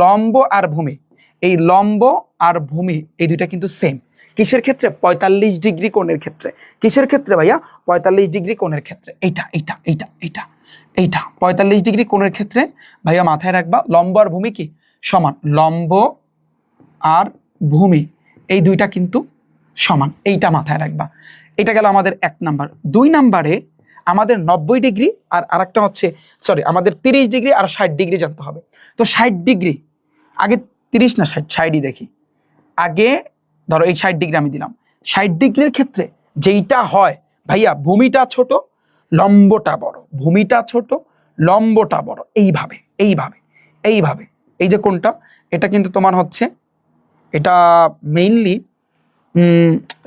লম্ব আর ভূমি, এই লম্ব আর ভূমি এই দুইটা কিন্তু সেম। কিসের ক্ষেত্রে? 45 ডিগ্রি কোণের ক্ষেত্রে। কিসের ক্ষেত্রে ভাইয়া? 45 ডিগ্রি কোণের ক্ষেত্রে। এইটা 45 ডিগ্রি কোণের ক্ষেত্রে ভাইয়া মাথায় রাখবা, লম্ব আর ভূমি কি সমান। লম্ব আর ভূমি এই দুইটা কিন্তু সমান, এইটা মাথায় রাখবা। এটা গেল আমাদের 1 নাম্বার। 2 নাম্বারে আমাদের 90 ডিগ্রি আর আরেকটা হচ্ছে, সরি, আমাদের 30 ডিগ্রি আর 60 ডিগ্রি জানতে হবে। তো 60 ডিগ্রি, আগে 30 না 60, 60ই দেখি আগে। ধরো এই 60 ডিগ্রি আমি দিলাম। 60 ডিগ্রির ক্ষেত্রে যেইটা হয় ভাইয়া, ভূমিটা ছোট লম্বটা বড়, ভূমিটা ছোট লম্বটা বড়, এইভাবে এইভাবে এইভাবে। এই যে কোনটা, এটা কিন্তু তোমার হচ্ছে, এটা মেইনলি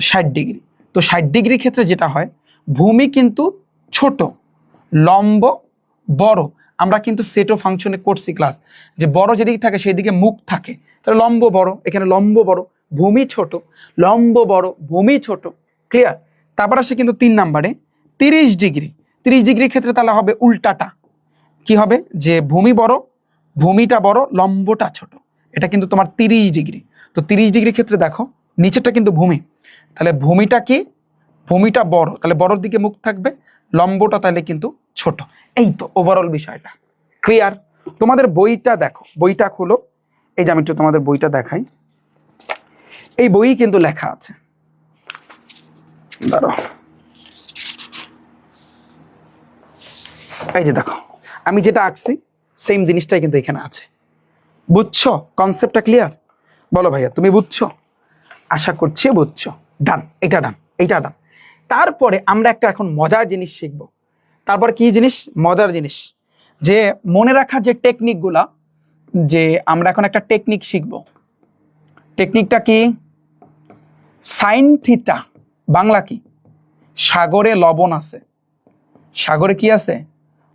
60 ডিগ্রি। তো 60 ডিগ্রির ক্ষেত্রে যেটা হয়, ভূমি কিন্তু ছোট লম্ব বড়। আমরা কিন্তু সেটো ফাংশনে করছি ক্লাস, যে বড় যেদিকে থাকে সেদিকে মুখ থাকে, তাহলে লম্ব বড়, এখানে লম্ব বড় ভূমি ছোট, লম্ব বড় ভূমি ছোট। ক্লিয়ার? তারপর আসে কিন্তু 3 নাম্বারে 30 ডিগ্রি। 30 ডিগ্রির ক্ষেত্রে তাহলে হবে উল্টাটা, কি হবে? যে ভূমি বড়, ভূমিটা বড়, লম্বটা ছোট। এটা কিন্তু তোমার 30 ডিগ্রি। তো 30 ডিগ্রির ক্ষেত্রে দেখো নিচেরটা কিন্তু ভূমি, তাহলে ভূমিটা কি? ভূমিটা বড়, তাহলে বড়র দিকে মুখ থাকবে, লম্বটা তাহলে কিন্তু ছোট। এই তো ওভারঅল বিষয়টা ক্লিয়ার। তোমাদের বইটা দেখো, বইটা খোলো। এই যে আমি একটু তোমাদের বইটা দেখাই, এই বই কিন্তু লেখা আছে, দাঁড়াও, এই যে দেখো আমি যেটা আঁকছি সেম জিনিসটাই কিন্তু এখানে আছে। বুঝছো কনসেপ্টটা? ক্লিয়ার? বলো ভাইয়া তুমি বুঝছো? আশা করছি বুঝছো। ডান, এটা ডান, এইটা ডান। তারপরে আমরা একটা এখন মজার জিনিস শিখবো। তারপর কি জিনিস? মজার জিনিস, যে মনে রাখার যে টেকনিকগুলা, যে আমরা এখন একটা টেকনিক শিখব। টেকনিকটা কি? Sine theta. বাংলা কি? সাগরে লবণ আছে। সাগরে কি আছে?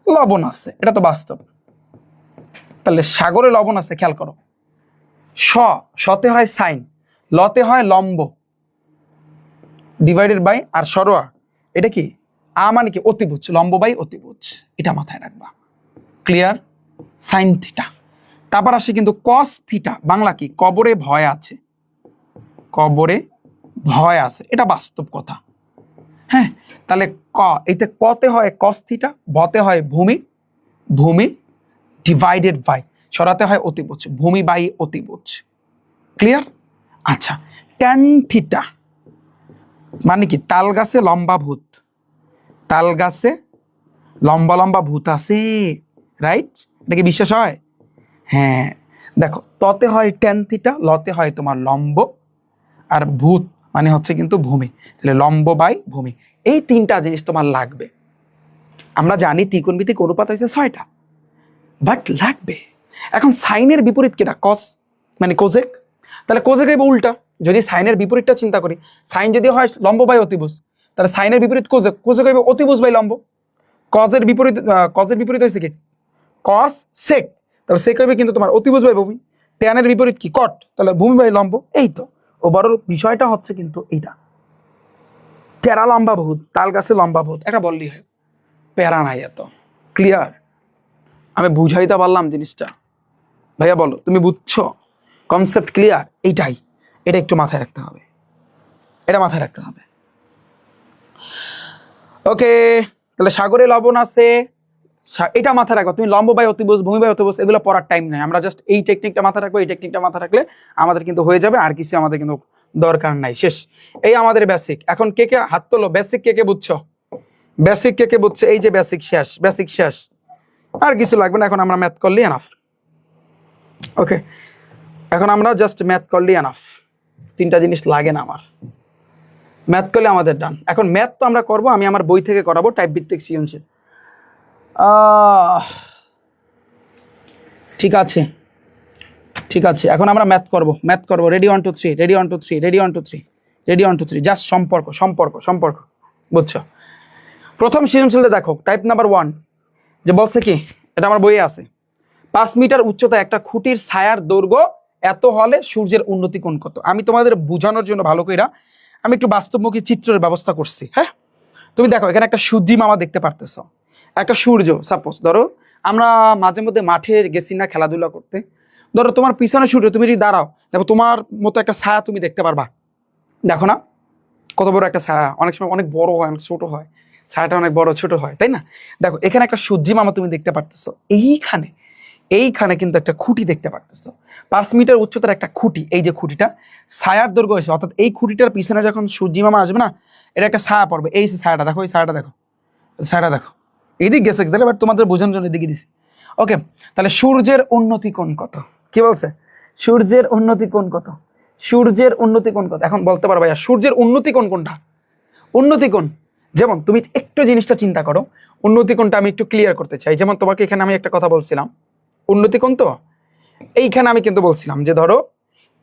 লবণ আছে, এটা তো বাস্তব। তাহলে সাগরে লবণ আছে, খেয়াল করো। শতে হয় সাইন, লতে হয় লম্ব ডিভাইডেড বাই আর সরোয়া, এটা কি মানে কি অতিভুজ, লম্ব বাই অতিভুজ, এটা মাথায় রাখবা। ক্লিয়ার? Sine theta. তারপর আসে কিন্তু কস থিটা, বাংলা কি কবরে ভয় আছে, কবরে ভয় আছে, এটা বাস্তব কথা। হ্যাঁ, তাহলে এতে কতে হয় কস থিটা, বতে হয় ভূমি, ভূমি ডিভাইডেড বাই, সরাতে হয় অতিভুজ, ভূমি বাই অতিভুজ। ক্লিয়ার? আচ্ছা, ট্যান থিটা মানে কি তাল গাছে লম্বা ভূত, তাল গাছে লম্বা লম্বা ভূত আছে, রাইট? এটা কি বিশ্বাস হয়? হ্যাঁ, দেখো ততে হয় ট্যান থিটা, লতে হয় তোমার লম্ব, আর ভূত মানে হচ্ছে কিন্তু ভূমি, তাহলে লম্ব বাই ভূমি, এই তিনটা জিনিস তোমার লাগবে। আমরা জানি ত্রিকোণমিতিক অনুপাত হয়েছে 6টা, বাট লাগবে। এখন সাইনের বিপরীত কিটা, কস মানে কোজেক, তাহলে কোজেক হইব উল্টা। যদি সাইনের বিপরীতটা চিন্তা করি, সাইন যদি হয় লম্ব বাই অতিভুজ, তাহলে সাইনের বিপরীত কোজেক, কোজেক হইব অতিভুজ বাই লম্ব। কজের বিপরীত হয়েছে কি কস সেক, তাহলে সেক হইবে কিন্তু তোমার অতিভুজ বাই ভূমি। ট্যানের বিপরীত কি কট, তাহলে ভূমি বাই লম্ব। এই তো ওভারঅল বিষয়টা হচ্ছে কিন্তু এইটা, টেরা লম্বা ভূত, তাল গাছে লম্বা ভূত, এটা বললেই হয়, প্যারা নাই এত। ক্লিয়ার? আমি বুঝাইতে পারলাম জিনিসটা? ভাইয়া বলো তুমি বুঝছো? Concept clear? এইটাই, এটা একটু মাথায় রাখতে হবে, এটা মাথায় রাখতে হবে। ওকে, তাহলে সাগরে লবণ আছে, এটা মাথায় রাখো। তুমি লম্ব বাই অতিভুজ, ভূমি বাই অতিভুজ এগুলো পড়ার টাইম নাই, আমরা জাস্ট এই টেকনিকটা মাথায় রাখবো। এই টেকনিকটা মাথায় রাখলে আমাদের কিন্তু হয়ে যাবে, আর কিছু আমাদের কিন্তু দরকার নাই, শেষ। এই আমাদের বেসিক। এখন কে কে হাত তোলো, বেসিক কে কে বুঝছো? বেসিক কে কে বুঝছে? এই যে বেসিক শেষ, বেসিক শেষ, আর কিছু লাগবে না। এখন আমরা ম্যাথ করলে এনাফ। ওকে, এখন আমরা জাস্ট ম্যাথ করলে এনাফ, তিনটা জিনিস লাগে না আমার, ম্যাথ করলে আমাদের ডান। এখন ম্যাথ তো আমরা করবো, আমি আমার বই থেকে করাবো, টাইপ ভিত্তিক সৃজনশীল। ঠিক আছে, ঠিক আছে, এখন আমরা ম্যাথ করবো, ম্যাথ করবো। Ready 1 2 3, ready 1 2 3, ready 1 2 3, ready 1 2 3, just সম্পর্ক সম্পর্ক সম্পর্ক, বুঝছো? প্রথম সৃজনশীলটা দেখো, টাইপ নাম্বার 1, যে বলছে কি, এটা আমার বইয়ে আছে, 5 মিটার উচ্চতা একটা খুঁটির ছায়ার দৈর্ঘ্য এত হলে সূর্যের উন্নতি কোণ কত? আমি তোমাদের বোঝানোর জন্য ভালো কইরা আমি একটু বাস্তবমুখী চিত্রের ব্যবস্থা করছি। হ্যাঁ, তুমি দেখো এখানে একটা সূর্যি মামা দেখতে পারতেছ, একটা সূর্য। সাপোজ ধরো আমরা মাঝে মধ্যে মাঠে গেছি না খেলাধুলা করতে, ধরো তোমার পিছনে সূর্য, তুমি যদি দাঁড়াও দেখো তোমার মতো একটা ছায়া তুমি দেখতে পারবা, দেখো না কত বড় একটা ছায়া, অনেক সময় অনেক বড় হয়, অনেক ছোট হয়, ছায়াটা অনেক বড় ছোট হয়, তাই না? দেখো এখানে একটা সূর্যি মামা তুমি দেখতে পারতেছো, এইখানে এইখানে কিন্তু একটা খুঁটি দেখতে পারতেছো, 5 মিটার উচ্চতার একটা খুঁটি। এই যে খুঁটিটা ছায়ার দৈর্ঘ্য হয়েছে, অর্থাৎ এই খুঁটিটার পিছনে যখন সূর্যি মামা আসবে না, এটা একটা ছায়া পড়বে। এই ছায়াটা দেখো, এই ছায়াটা দেখো, ছায়াটা দেখো, এইদিক গেছে এক্সাক্টলি, বাট তোমাদের বোঝানোর জন্য এদিকে দিছি। ওকে, তাহলে সূর্যের উন্নতি কোণ কত? কি বলছে? সূর্যের উন্নতি কোণ কত? সূর্যের উন্নতি কোণ কত? এখন বলতে পারো ভাইয়া সূর্যের উন্নতি কোণ কোনটা? উন্নতি কোণ, যেমন তুমি একটু জিনিসটা চিন্তা করো, উন্নতি কোণটা আমি একটু ক্লিয়ার করতে চাই। যেমন তোমাকে এখানে আমি একটা কথা বলছিলাম, উন্নতি কোণ তো এইখানে আমি কিন্তু বলছিলাম যে ধরো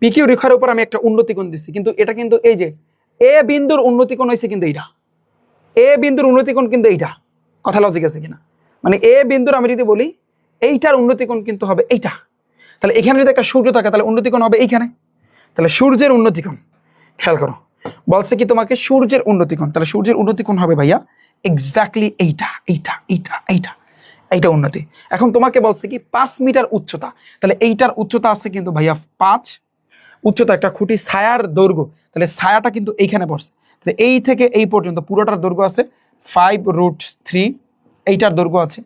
পিকিউ রেখার উপর আমি একটা উন্নতি কোণ দিচ্ছি, কিন্তু এটা কিন্তু এই যে এ বিন্দুর উন্নতি কোণ হয়েছে কিন্তু এইটা, এ বিন্দুর উন্নতি কোণ কিন্তু এইটা। কথা লজিক আছে কিনা? মানে এ বিন্দুর আমি যদি বলি এইটার উন্নতি কোণ কিন্তু হবে এইটা, তাহলে এখানে যদি একটা সূর্য থাকে তাহলে উন্নতি কোণ হবে এইখানে। তাহলে সূর্যের উন্নতি কোণ খেয়াল করো, বলছে কি তোমাকে সূর্যের উন্নতি কোণ, তাহলে সূর্যের উন্নতি কোণ হবে ভাইয়া এক্স্যাক্টলি এইটা এইটা এইটা এইটা এইটা উন্নতি। এখন তোমাকে বলছে কি 5 মিটার উচ্চতা, তাহলে এইটার উচ্চতা আছে কিন্তু ভাইয়া 5, উচ্চতা একটা খুঁটি, ছায়ার দৈর্ঘ্য, তাহলে ছায়াটা কিন্তু এইখানে পড়ছে, তাহলে এই থেকে এই পর্যন্ত পুরোটার দৈর্ঘ্য আছে 5√3, এইটার দৈর্ঘ্য আছে।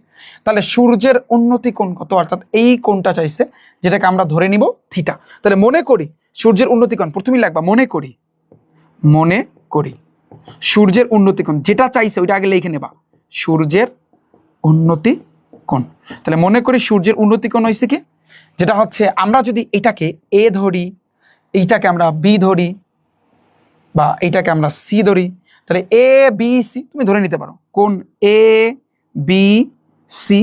তাহলে সূর্যের উন্নতি কোণ কত? অর্থাৎ এই কোণটা চাইছে, যেটাকে আমরা ধরে নিব থিটা। তাহলে মনে করি সূর্যের উন্নতি কোণ, প্রথমেই লাগবা মনে করি, মনে করি সূর্যের উন্নতি কোণ যেটা চাইছে ওইটা আগে লিখে নেবা, সূর্যের উন্নতি কোণ। তাহলে মনে করি সূর্যের উন্নতি কোণ হয়েছে কি, যেটা হচ্ছে আমরা যদি এটাকে এ ধরি, এইটাকে আমরা বি ধরি, বা এইটাকে আমরা সি ধরি, তাহলে এ বি সি তুমি ধরে নিতে পারো কোণ A B C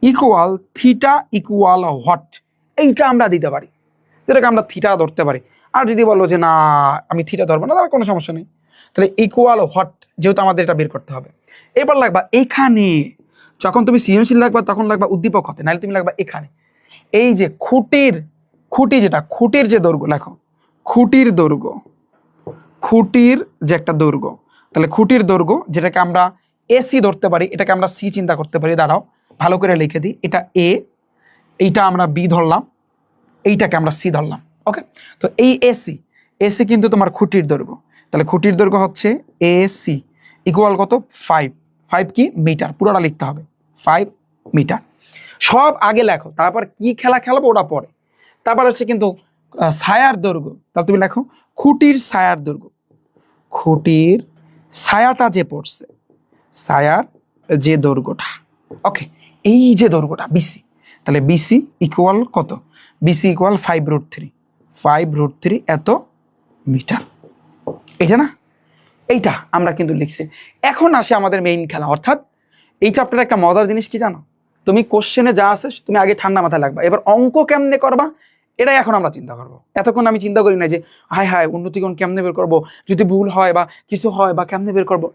equal theta equal what, এইটা আমরা দিতে পারি, যেটাকে আমরা থিটা ধরতে পারি। আর যদি বলো যে না আমি থিটা ধরবো না, তাহলে কোনো সমস্যা নেই, তাহলে ইকুয়াল হোয়াট, যেহেতু আমাদের এটা বের করতে হবে। এবার লাগবা এখানে, যখন তুমি সৃজনশীল লাগবা তখন লাগবা উদ্দীপক হতে, নাহলে তুমি লাগবা এখানে, এই যে খুঁটি যেটা খুঁটির যে দৈর্ঘ্য, লেখো খুঁটির দৈর্ঘ্য, খুঁটির যে একটা দৈর্ঘ্য, তাহলে খুঁটির দৈর্ঘ্য যেটাকে আমরা এসি ধরতে পারি, এটাকে আমরা সি চিন্তা করতে পারি। দাঁড়াও ভালো করে লিখে দিই, এটা এ, এইটা আমরা বি ধরলাম, এইটাকে আমরা সি ধরলাম। ওকে, তো এই এসি, এসি কিন্তু তোমার খুঁটির দৈর্ঘ্য, তাহলে খুঁটির দৈর্ঘ্য হচ্ছে এসি ইকুয়াল কত 5, 5 কি মিটার, পুরোটা লিখতে হবে 5 মিটার। সব আগে লেখো, তারপর কি খেলা খেলাবো ওটা পরে। তারপর হচ্ছে কিন্তু ছায়ার দৈর্ঘ্য, তাহলে তুমি লেখো খুঁটির ছায়ার দৈর্ঘ্য, খুঁটির ছায়াটা যে পড়ছে, ছায়ার যে দৈর্ঘ্যটা। ওকে, এই যে দৈর্ঘ্যটা বিসি, তাহলে বিসি ইকুয়াল কত, বিসি ইকুয়াল 5√3, 5√3 এত মিটার। এইটা না, এইটা আমরা কিন্তু লিখছি। এখন আসে আমাদের মেইন খেলা, অর্থাৎ এই চ্যাপ্টারে একটা মজার জিনিস কি জানো, তুমি কোশ্চেনে যা আছে তুমি আগে ঠান্ডা মাথায় লাগবা, এবার অঙ্ক কেমনে করবা এটাই এখন আমরা চিন্তা করবো। এতক্ষণ আমি চিন্তা করি না যে হায় হায় উন্নতিকোণ কেমনে বের করবো, যদি ভুল হয় বা কিছু হয় বা কেমনে বের করবো,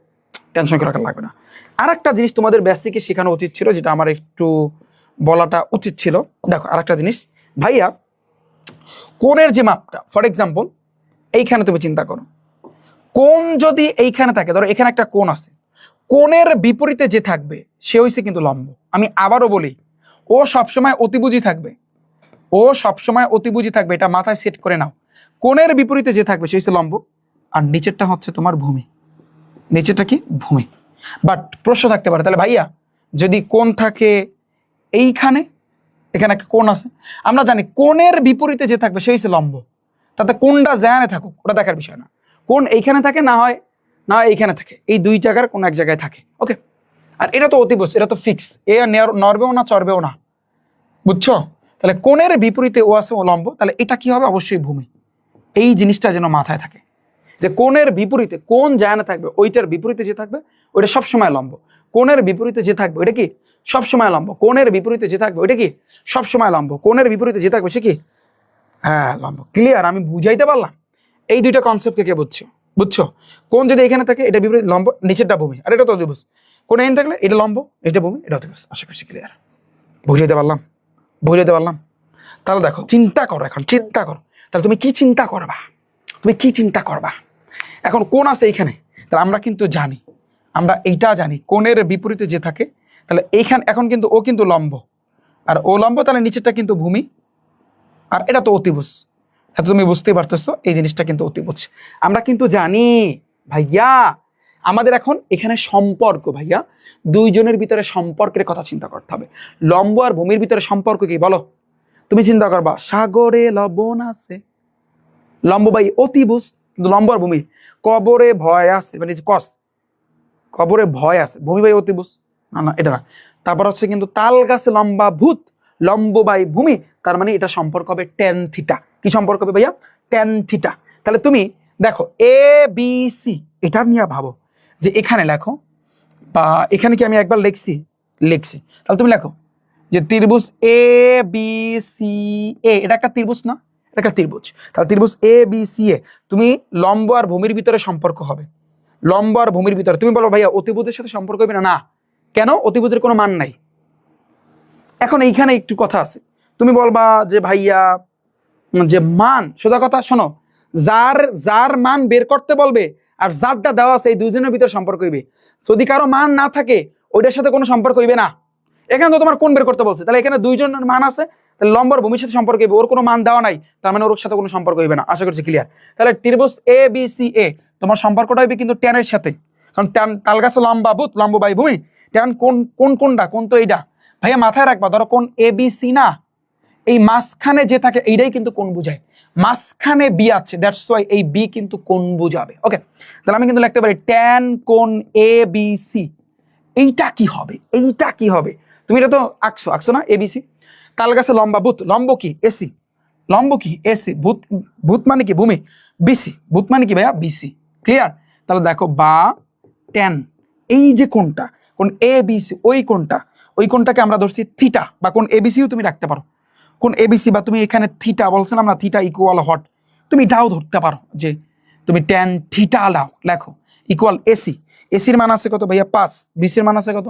টেনশন করা লাগবে না। আর একটা জিনিস তোমাদের বেসিকে শেখানো উচিত ছিল, যেটা আমার একটু বলাটা উচিত ছিল। দেখো আর একটা জিনিস ভাইয়া, কোণের যে মাপটা, ফর এক্সাম্পল এইখানে তুমি চিন্তা করো, কোণ যদি এইখানে থাকে, ধরো এখানে একটা কোণ আছে, কোণের বিপরীতে যে থাকবে সে হইছে কিন্তু লম্ব। আমি আবারও বলি, ও সবসময় অতিভুজি থাকবে, ও সবসময় অতিভুজি থাকবে, এটা মাথায় সেট করে নাও। কোণের বিপরীতে যে থাকবে সে হচ্ছে লম্ব, আর নিচেরটা হচ্ছে তোমার ভূমি, নিচেরটা কি ভূমি। বাট প্রশ্ন থাকতে পারে, তাহলে ভাইয়া যদি কোণ থাকে এইখানে, এখানে একটা কোণ আছে, আমরা জানি কোণের বিপরীতে যে থাকবে সে হচ্ছে লম্ব, তাতে কোনটা জায়গায় থাকুক ওটা দেখার বিষয় না, কোণ এইখানে থাকে না হয় এইখানে থাকে, এই দুই জায়গার কোন এক জায়গায় থাকে। ওকে, আর এটা তো অতিভুজ, এটা তো ফিক্স, এ নড়বেও না চড়বেও না, বুঝছো? তাহলে কোণের বিপরীতে ও আছে ও লম্ব, তাহলে এটা কি হবে, অবশ্যই ভূমি। এই জিনিসটা যেন মাথায় থাকে যে কোণের বিপরীতে কোন যায় না থাকবে, ওইটার বিপরীতে যে থাকবে ওইটা সবসময় লম্ব, কোণের বিপরীতে যে থাকবে ওইটা কি সবসময় লম্ব, কোণের বিপরীতে যে থাকবে ওইটা কি সবসময় লম্ব, কোণের বিপরীতে যে থাকবে সে কি, হ্যাঁ লম্ব। ক্লিয়ার? আমি বুঝাইতে পারলাম? এই দুইটা কনসেপ্টকে কে বুঝছো? কোণ যদি এখানে থাকে এটা বিপরীত লম্ব, নিচেরটা ভূমি, আর এটা তো অতিভুজ। কোণ এখানে থাকলে এটা লম্ব, এটা ভূমি, এটা অতিভুজ। আশা করছি ক্লিয়ার, বুঝাইতে পারলাম? তাহলে দেখো চিন্তা করো, এখন চিন্তা করো, তাহলে তুমি কি চিন্তা করবা, এখন কোণ আছে এইখানে, তাহলে আমরা কিন্তু জানি, আমরা এইটা জানি কোণের বিপরীতে যে থাকে, তাহলে এইখানে এখন কিন্তু ও কিন্তু লম্ব, আর ও লম্ব, তাহলে নিচেরটা কিন্তু ভূমি, আর এটা তো অতিভুজ। এত তুমি বুঝতেই পারতেছো, এই জিনিসটা কিন্তু অতিভুজ। আমরা কিন্তু জানি ভাইয়া, আমাদের এখন এখানে সম্পর্ক, ভাইয়া দুইজনের ভিতরে সম্পর্কের কথা চিন্তা করতে হবে। লম্ব আর ভূমির ভিতরে সম্পর্ক কি বলো? তুমি চিন্তা করবা, সাগরে লবণ আছে, লম্ব বাই অতিভুজ, লম্ব আর ভূমি। কবরে ভয় আছে, মানে কস, কবরে ভয় আছে, ভূমি বাই অতিভুজ, না এটা না। তারপর হচ্ছে কিন্তু তাল গাছে লম্বা ভূত, লম্ব বাই ভূমি, তার মানে এটা সম্পর্ক হবে ট্যান থিটা। কি সম্পর্ক হবে ভাইয়া? Tan theta. তাহলে তুমি দেখো এ বি সি, এটা নিয়ে ভাবো যে এখানে লেখো, বা এখানে কি আমি একবার লিখছি, তাহলে তুমি লেখো যে ত্রিভুজ এ বি সি এ, এটা একটা ত্রিভুজ না, এটা একটা ত্রিভুজ। তাহলে ত্রিভুজ এ বি সি এ, তুমি লম্ব আর ভূমির ভিতরে সম্পর্ক হবে, লম্ব আর ভূমির ভিতরে। তুমি বলো ভাইয়া অতিভুজের সাথে সম্পর্ক হবে না, না কেন? অতিভুজের কোনো মান নাই। এখন এইখানে একটু কথা আছে, তুমি বলবা যে ভাইয়া যে মান, সোজা কথা শোনো, যার মান বের করতে বলবে আর যারটা দেওয়া আছে এই দুইজনের ভিতরে সম্পর্ক হইবে। যদি কারো মান না থাকে ওইটার সাথে কোনো সম্পর্ক হইবে না। এখানে তো তোমার কোন বের করতে বলছে, তাহলে এখানে দুইজনের মান আছে, তাহলে লম্বর ভূমির সাথে সম্পর্ক হইবে, ওর কোনো মান দেওয়া নাই, তার মানে ওর সাথে কোনো সম্পর্ক হইবে না। আশা করছি ক্লিয়ার। তাহলে ত্রিভুজ এ বি সি এ, তোমার সম্পর্কটা হইবে কিন্তু ট্যানের সাথে, কারণ ট্যান তাল গাছে লম্বা ভূত, লম্ব বাই ভূমি, ট্যান কোনটা, কোন তো এইটা ভাইয়া মাথায় রাখবা। ধরো কোন এ বি সি না, এই মাঝখানে যে থাকে এইটাই কিন্তু কোণ বুঝায়, মাঝখানে বি আছে, দ্যাটস ওয়াই এই বি কিন্তু কোণ বুঝাবে। ওকে, তাহলে আমি কিন্তু লিখতে পারি ট্যান কোণ এ বি সি, এইটা কি হবে, তুমি এটা তো আঁকছো না, এবিসি। তাল গাছে লম্বা ভূত, লম্ব কি এসি, ভূত মানে কি ভূমি, বিসি, ভূত মানে কি ভাইয়া বিসি। ক্লিয়ার? তাহলে দেখো বা ট্যান, এই যে কোণটা, কোণ এ বিসি, ওই কোণটাকে আমরা ধরছি থিটা, বা কোণ এবিসিও তুমি রাখতে পারো, কোণ এবিসি, বা তুমি এখানে থিটা বলছিলাম না, থিটা ইকুয়াল হট, তুমি এটাও ধরতে পারো যে তুমি ট্যান থিটা লেখো ইকুয়াল এসি। এসির মান আছে কত ভাইয়া 5, বিসির মান আছে কত,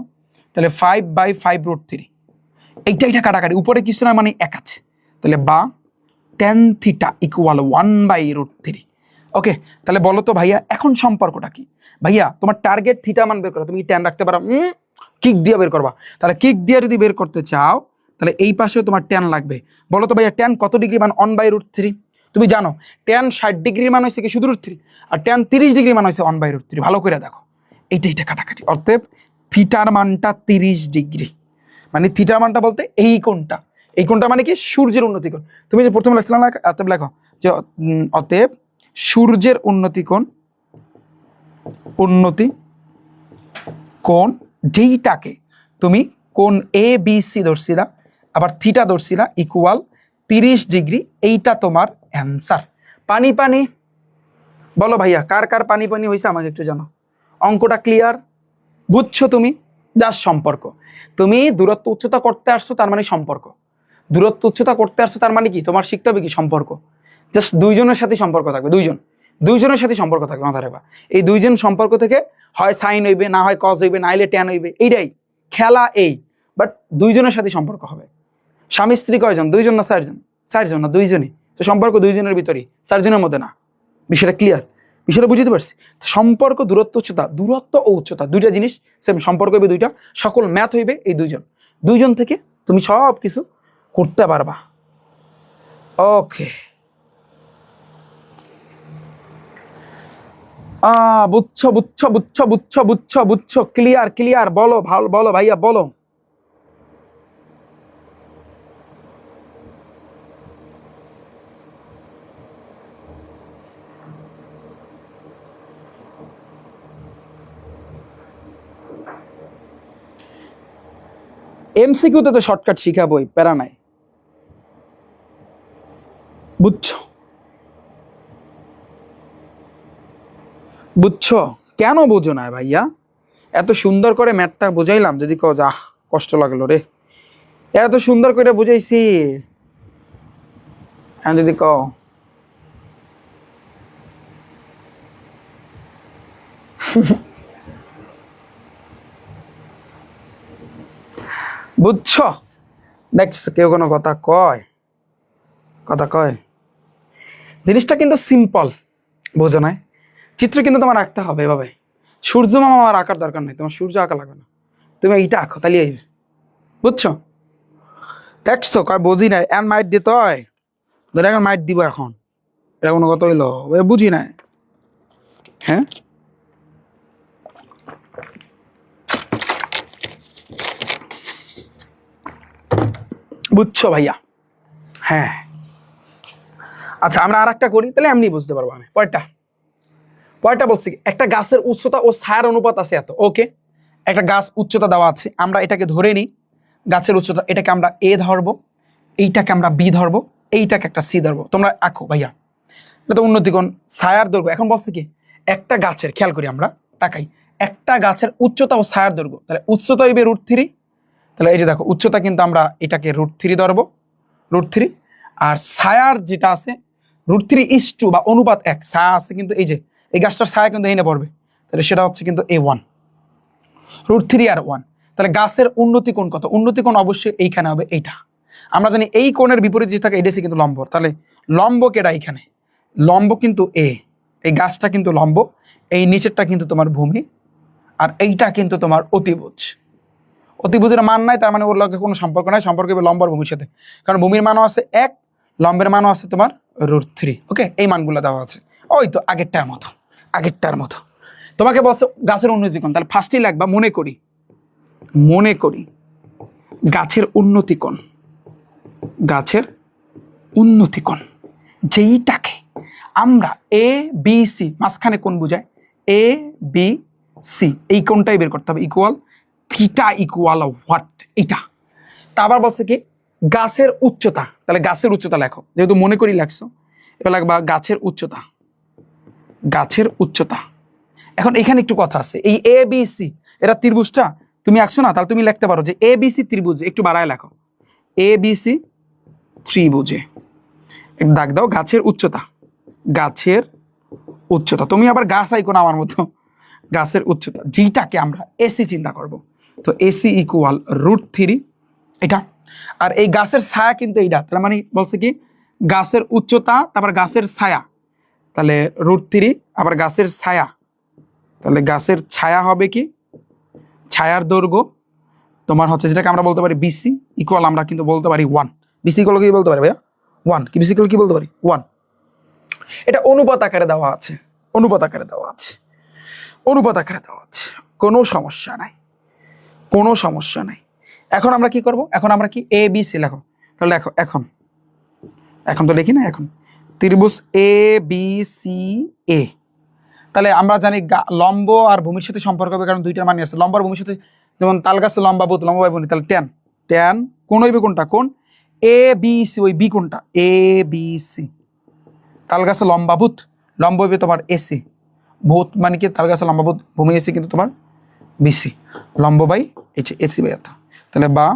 তাহলে 5/5√3 এইটা কাটাকাটি, উপরে কিছু না মানে এক আছে, তাহলে বা tan থিটা ইকুয়াল 1/√3। ওকে, তাহলে বলো তো ভাইয়া এখন সম্পর্কটা কি? ভাইয়া তোমার টার্গেট থিটা মান বের করো, তুমি ট্যান রাখতে পারো, কিক দিয়ে বের করবা, তাহলে কিক দিয়ে যদি বের করতে চাও তাহলে এই পাশেও তোমার ট্যান লাগবে। বলো তো ভাইয়া ট্যান কত ডিগ্রি মান? 1/√3। তুমি জানো ট্যান 60 ডিগ্রি মান হয়েছে কি শুধু √3, আর ট্যান 30 ডিগ্রি মান হয়েছে 1/√3। ভালো করে দেখো, এইটা কাটাকাটি, অতএব থিটার মানটা 30 ডিগ্রি, মানে থিটার মানটা বলতে এই কোণটা, এই কোণটা মানে কি সূর্যের উন্নতি কোণ। তুমি যে প্রথমে লিখছিলাম না, অতএব লেখো যে অতএব সূর্যের উন্নতি কোণ যেইটাকে তুমি কোণ এ বি সি ধরছিলা, আবার থিটা ধরছিলা ইকুয়াল 30 ডিগ্রি, এইটা তোমার অ্যান্সার। পানি পানি বলো ভাইয়া, কার কার পানি পানি হয়েছে আমাকে একটু জানো। অঙ্কটা ক্লিয়ার বুঝছো তুমি? জাস্ট সম্পর্ক, তুমি দূরত্ব উচ্চতা করতে আসছো তার মানে সম্পর্ক, দূরত্ব উচ্চতা করতে আসছো তার মানে কি তোমার শিখতে হবে কি সম্পর্ক। জাস্ট দুইজনের সাথে সম্পর্ক থাকবে, দুইজনের সাথে সম্পর্ক থাকবে, মাথায় রাখবা। এই দুইজন সম্পর্ক থেকে হয় সাইন হইবে, না হয় কজ হইবে, না হইলে ট্যান হইবে, এইটাই খেলা এই। বাট দুইজনের সাথে সম্পর্ক হবে। স্বামী স্ত্রী কয়জন? 2জন না 4জন? 4জন না 2জনই, তো সম্পর্ক 2জনের ভিতরেই, 4জনের মধ্যে না। বিষয়টা ক্লিয়ার? বিষয়টা বুঝতে পারছি? সম্পর্ক দূরত্ব ও উচ্চতা দুইটা জিনিস সেম, সম্পর্ক হইবে দুইটা, সকল ম্যাথ হইবে এই দুইজন থেকে তুমি সব কিছু করতে পারবা। ওকে, বুঝছো ক্লিয়ার, বলো ভালো, বলো ভাইয়া বলো। এমসিকিউতে তো শর্টকাট শিখাবোই, প্যারা নাই। বুঝছো কেন বোঝো না ভাইয়া? এত সুন্দর করে ম্যাথটা বুঝাইলাম, যদি কও যা কষ্ট লাগলো রে, এত সুন্দর করে বুঝাইছি, যদি কও বুঝছো? দেখছো কেউ কোনো কথা কয়? জিনিসটা কিন্তু সিম্পল, বোঝো না? চিত্র কিন্তু তোমার আঁকতে হবে এভাবে। সূর্য মামা আমার আঁকার দরকার নেই, তোমার সূর্য আঁকা লাগবে না, তুমি এইটা আঁকো তাহলে আইবে। বুঝছো? দেখছো কয় বুঝি নাই, এন মাইট দিতে হয়, ধরে এখন মাইট দিব, এখন এটা কোনো কথা হইলো? বুঝি নাই, হ্যাঁ? বুঝছো ভাইয়া? হ্যাঁ, আচ্ছা আমরা আর একটা করি, তাহলে এমনি বুঝতে পারবো আমি। পরেরটা বলছি একটা গাছের উচ্চতা ও ছায়ার অনুপাত আছে এত। ওকে, একটা গাছ উচ্চতা দেওয়া আছে, আমরা এটাকে ধরে নিই গাছের উচ্চতা, এটাকে আমরা এ ধরবো, এইটাকে আমরা বি ধরবো, এইটাকে একটা সি ধরবো। তোমরা আঁকো ভাইয়া, এটা তো উন্নতিকোণ, ছায়ার দৈর্ঘ্য। এখন বলছে কি একটা গাছের, খেয়াল করি আমরা, তাকাই, একটা গাছের উচ্চতা ও ছায়ার দৈর্ঘ্য, তাহলে উচ্চতা হইবে √3, তাহলে এই যে দেখো উচ্চতা কিন্তু আমরা এটাকে √3 ধরবো, √3, আর ছায়ার যেটা আছে √3:2 বা অনুপাত 1, ছায়া আছে কিন্তু এই যে এই গাছটার ছায়া কিন্তু এই না পড়বে, তাহলে সেটা হচ্ছে কিন্তু A1, √3 আর 1। তাহলে গাছের উন্নতি কোণ কত? উন্নতি কোণ অবশ্যই এইখানে হবে, এইটা আমরা জানি। এই কোণের বিপরীত যে থাকে এটাই কিন্তু লম্ব, তাহলে লম্ব কেটা এইখানে, লম্ব কিন্তু এ, এই গাছটা কিন্তু লম্ব, এই নিচেরটা কিন্তু তোমার ভূমি, আর এইটা কিন্তু তোমার অতিভুজের মান নাই, তার মানে ওর লগে কোনো সম্পর্ক নাই, সম্পর্ক হবে লম্বর ভূমির সাথে, কারণ ভূমির মানও আছে 1, লম্বের মানও আছে তোমার √3। ওকে, এই মানগুলো দেওয়া আছে, ওই তো আগেরটার মতো। তোমাকে বলছে গাছের উন্নতি কোণ, তাহলে ফার্স্টই লাগবা মনে করি গাছের উন্নতি কোণ যেইটাকে আমরা এ বি সি, মাঝখানে কোণ বোঝায় এ বি সি, এই কোণটাই বের করতে হবে, ইকুয়াল থিটা ইকুয়াল হোয়াট, এটা। তা আবার বলছে কি গাছের উচ্চতা, তাহলে গাছের উচ্চতা লেখো, যেহেতু মনে করি লেখছো, এবার লাগবা গাছের উচ্চতা। এখন এখানে একটু কথা আছে, এই এ বি সি এটা ত্রিভুজটা তুমি আঁকছো না, তাহলে তুমি লিখতে পারো যে এ বি সি ত্রিভুজ, একটু বাড়ায় লেখো এ বি সি ত্রিভুজে দাগ দাও গাছের উচ্চতা। তুমি আবার গাছ আইকো না আমার মতো, গাছের উচ্চতা যেটাকে আমরা এসি চিন্তা করব, তো এসি ইকুয়াল √3, এটা আর এই গাছের ছায়া কিন্তু এইটা, তার মানে বলছে কি গাছের উচ্চতা তারপর গাছের ছায়া, তাহলে √3 আবার গাছের ছায়া, তাহলে গাছের ছায়া হবে কি ছায়ার দৈর্ঘ্য তোমার হচ্ছে যেটাকে আমরা বলতে পারি বিসি ইকুয়াল আমরা কিন্তু বলতে পারি 1। বিসি ইকুয়াল কি বলতে পারি ভাইয়া 1, কি বিসি ইকুয়াল কি বলতে পারি 1। এটা অনুপাত আকারে দেওয়া আছে, অনুপাত আকারে দেওয়া আছে, অনুপাত আকারে দেওয়া আছে, কোনো সমস্যা নাই, কোনো সমস্যা নাই। এখন আমরা কি করব, এখন আমরা কি এ বি সি লেখো, তাহলে লেখো এখন, এখন তো লিখি না, এখন ত্রিভুজ এ বি সি এ, তাহলে আমরা জানি লম্ব আর ভূমির সাথে সম্পর্ক হবে, কারণ দুইটার মানে আছে, লম্ব আর ভূমির সাথে, যেমন তাল গাছে লম্বা বুত লম্বা বাই বনি, তাহলে ট্যান ট্যান কোন হইবে কোনটা কোন এ বি সি, ওই বি কোনটা এ বি সি, তাল গাছে লম্বা বুত লম্ব হইবে তোমার এসি, ভূত মানে কি তাল গাছে লম্বা বুত, ভূমি এসি কিন্তু তোমার বিসি, লম্ব বাই এসি বাই এত, তাহলে বা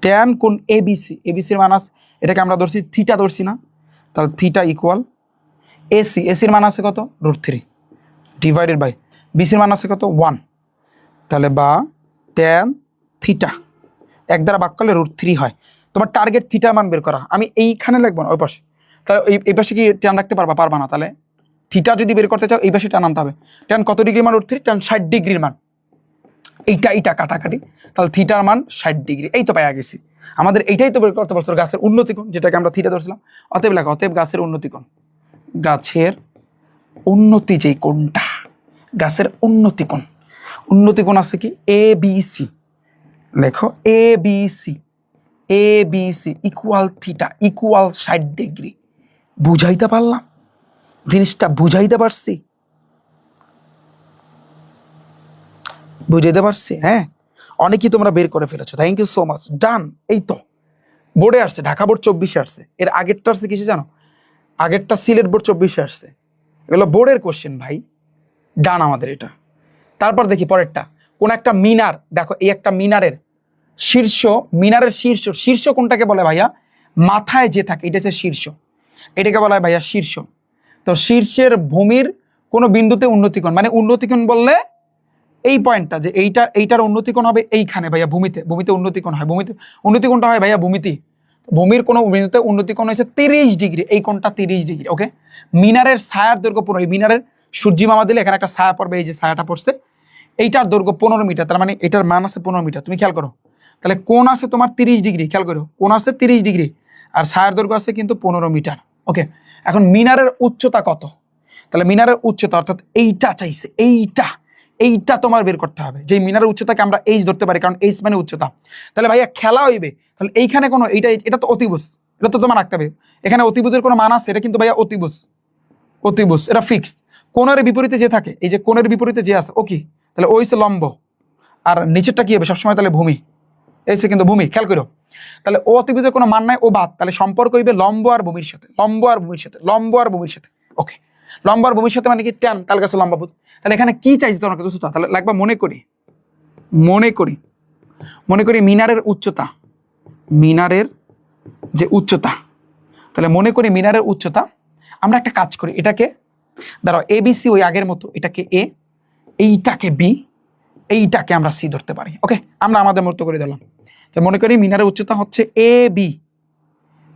ট্যান কোন এবিসি, এবিসির মান আছে এটাকে আমরা ধরছি থিটা ধরছি না, তাহলে থিটা ইকুয়াল এসি, এসির মান আছে কত √3 ডিভাইডেড বাই বিসির মান আছে কত 1, তাহলে বা ট্যান থিটা এক দ্বারা ভাগ করলে √3 হয়। তোমার টার্গেট থিটার মান বের করা, আমি এইখানে লিখবো না ওই পাশে, তাহলে এই পাশে কি ট্যান রাখতে পারবা, পারবা না, তাহলে থিটা যদি বের করতে চাও এই পাশে ট্যান আনতে হবে, ট্যান কত ডিগ্রি মান √3, ট্যান 60 ডিগ্রির মান, এইটা কাটাকাটি, তাহলে থিটার মান 60 ডিগ্রি, এই তো পাইয়া গেছি। আমাদের এইটাই তো বের করতে পারছো গাছের উন্নতিকোণ, যেটাকে আমরা থিটা ধরছিলাম, অতএব লেখা অতএব গাছের উন্নতিকোণ, গাছের উন্নতি যেই কোণটা, গাছের উন্নতিকোণ, উন্নতিকোণ আছে কি এ বি সি, লেখো A B C, A B C equal theta equal 60 degree. বুঝাইতে পারলাম, জিনিসটা বুঝাইতে পারছি, বুঝাইতে পারছি, হ্যাঁ অনেকেই তোমরা বের করে ফেলেছো, থ্যাংক ইউ সো মাচ, ডান। এই তো বোর্ডে আসছে, ঢাকা বোর্ড 24-এ আসছে, এর আগেরটা আসছে কিছু জানো, আগেরটা সিলেট বোর্ড 24-এ আসছে, এগুলো বোর্ডের কোশ্চেন ভাই, ডান আমাদের এটা। তারপর দেখি পরেরটা, কোন একটা মিনার, দেখো এই একটা মিনারের শীর্ষ, মিনারের শীর্ষ, শীর্ষ কোনটাকে বলে ভাইয়া মাথায় যে থাকে এটা হচ্ছে শীর্ষ, এটাকে বলা হয় ভাইয়া শীর্ষ। তো শীর্ষের ভূমির কোনো বিন্দুতে উন্নতিকোণ, মানে উন্নতিকোণ বললে এই পয়েন্টটা যে এইটার উন্নতিকোণ হবে এইখানে ভাইয়া ভূমিতে, ভূমিতে উন্নতিকোণ হয়, ভূমিতে উন্নতিকোণটা হয় ভাইয়া ভূমিতে, ভূমির কোনো বিন্দুতে উন্নতিকোণ হয়েছে 30 ডিগ্রি, এই কোণটা 30 ডিগ্রি। ওকে, মিনারের ছায়ার দৈর্ঘ্য 15, এই মিনারের সূর্যি মামা দিলে এখানে একটা ছায়া পড়বে, এই যে ছায়াটা পড়ছে, এইটার দৈর্ঘ্য 15 মিটার, তার মানে এটার মান আছে 15 মিটার। তুমি খেয়াল করো, তাহলে কোণ আছে তোমার 30 ডিগ্রি, খেয়াল করো কোণ আছে 30 ডিগ্রি আর ছায়ার দৈর্ঘ্য আছে কিন্তু 15 মিটার। ওকে, এখন মিনারের উচ্চতা কত, তাহলে মিনারের উচ্চতা অর্থাৎ এইটা চাইছে, এইটা তোমার বের করতে হবে, যে মিনারের উচ্চতাকে আমরা এইচ ধরতে পারি, কারণ এইচ মানে উচ্চতা। তাহলে ভাইয়া খেলা হইবে, তাহলে এইখানে কোনো এটা তো অতিভুজ, এটা তো তোমার রাখতে হবে, এখানে অতিভুজের কোনো মান আছে, এটা কিন্তু ভাইয়া অতিভুজ এটা ফিক্সড। কোণের বিপরীতে যে থাকে, এই যে কোণের বিপরীতে যে আছে ওকে, তাহলে ওই হচ্ছে লম্ব, আর নিচেরটা কি হবে সবসময়, তাহলে ভূমি, এই সে কিন্তু ভূমি, খেয়াল করো। তাহলে ও অতিভুজের কোনো মান নাই, ও বাদ, তাহলে সম্পর্ক হইবে লম্ব আর ভূমির সাথে, লম্ব আর ভূমির সাথে, লম্ব আর ভূমির সাথে। ওকে, লম্ব আর ভূমির সাথে মানে কি ট্যান, তাল গাছে লম্বাভূত, তাহলে এখানে কি চাইছে তোমার কাছে উচ্চতা, তাহলে লাগবা মনে করি মিনারের উচ্চতা, মিনারের যে উচ্চতা, তাহলে মনে করি মিনারের উচ্চতা, আমরা একটা কাজ করি, এটাকে দাঁড়াও এবিসি ওই আগের মতো, এটাকে এ, এইটাকে বি, এইটাকে আমরা সি ধরতে পারি। ওকে, আমরা আমাদের মতো করে দিলাম, তো মনে করি মিনারের উচ্চতা হচ্ছে এ বি,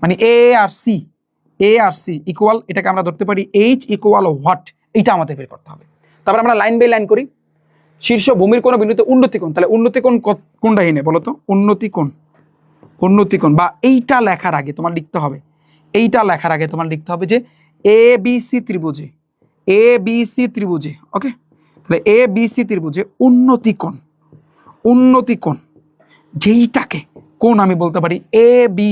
মানে এ আর সি ইকুয়াল, এটাকে আমরা ধরতে পারি এইচ ইকুয়াল হোয়াট, এইটা আমাদের বের করতে হবে। তারপর আমরা লাইন বাই লাইন করি, শীর্ষ ভূমির কোনো বিন্দুতে উন্নতিকোণ, তাহলে উন্নতিকোণ কোনটা এনে বলো তো, উন্নতিকোণ বা এইটা লেখার আগে তোমার লিখতে হবে, এইটা লেখার আগে তোমার লিখতে হবে যে এ বি সি ত্রিভুজে, ওকে, তাহলে এ বি সি ত্রিভুজে উন্নতিকোণ যেইটাকে কোণ আমি বলতে পারি এ বি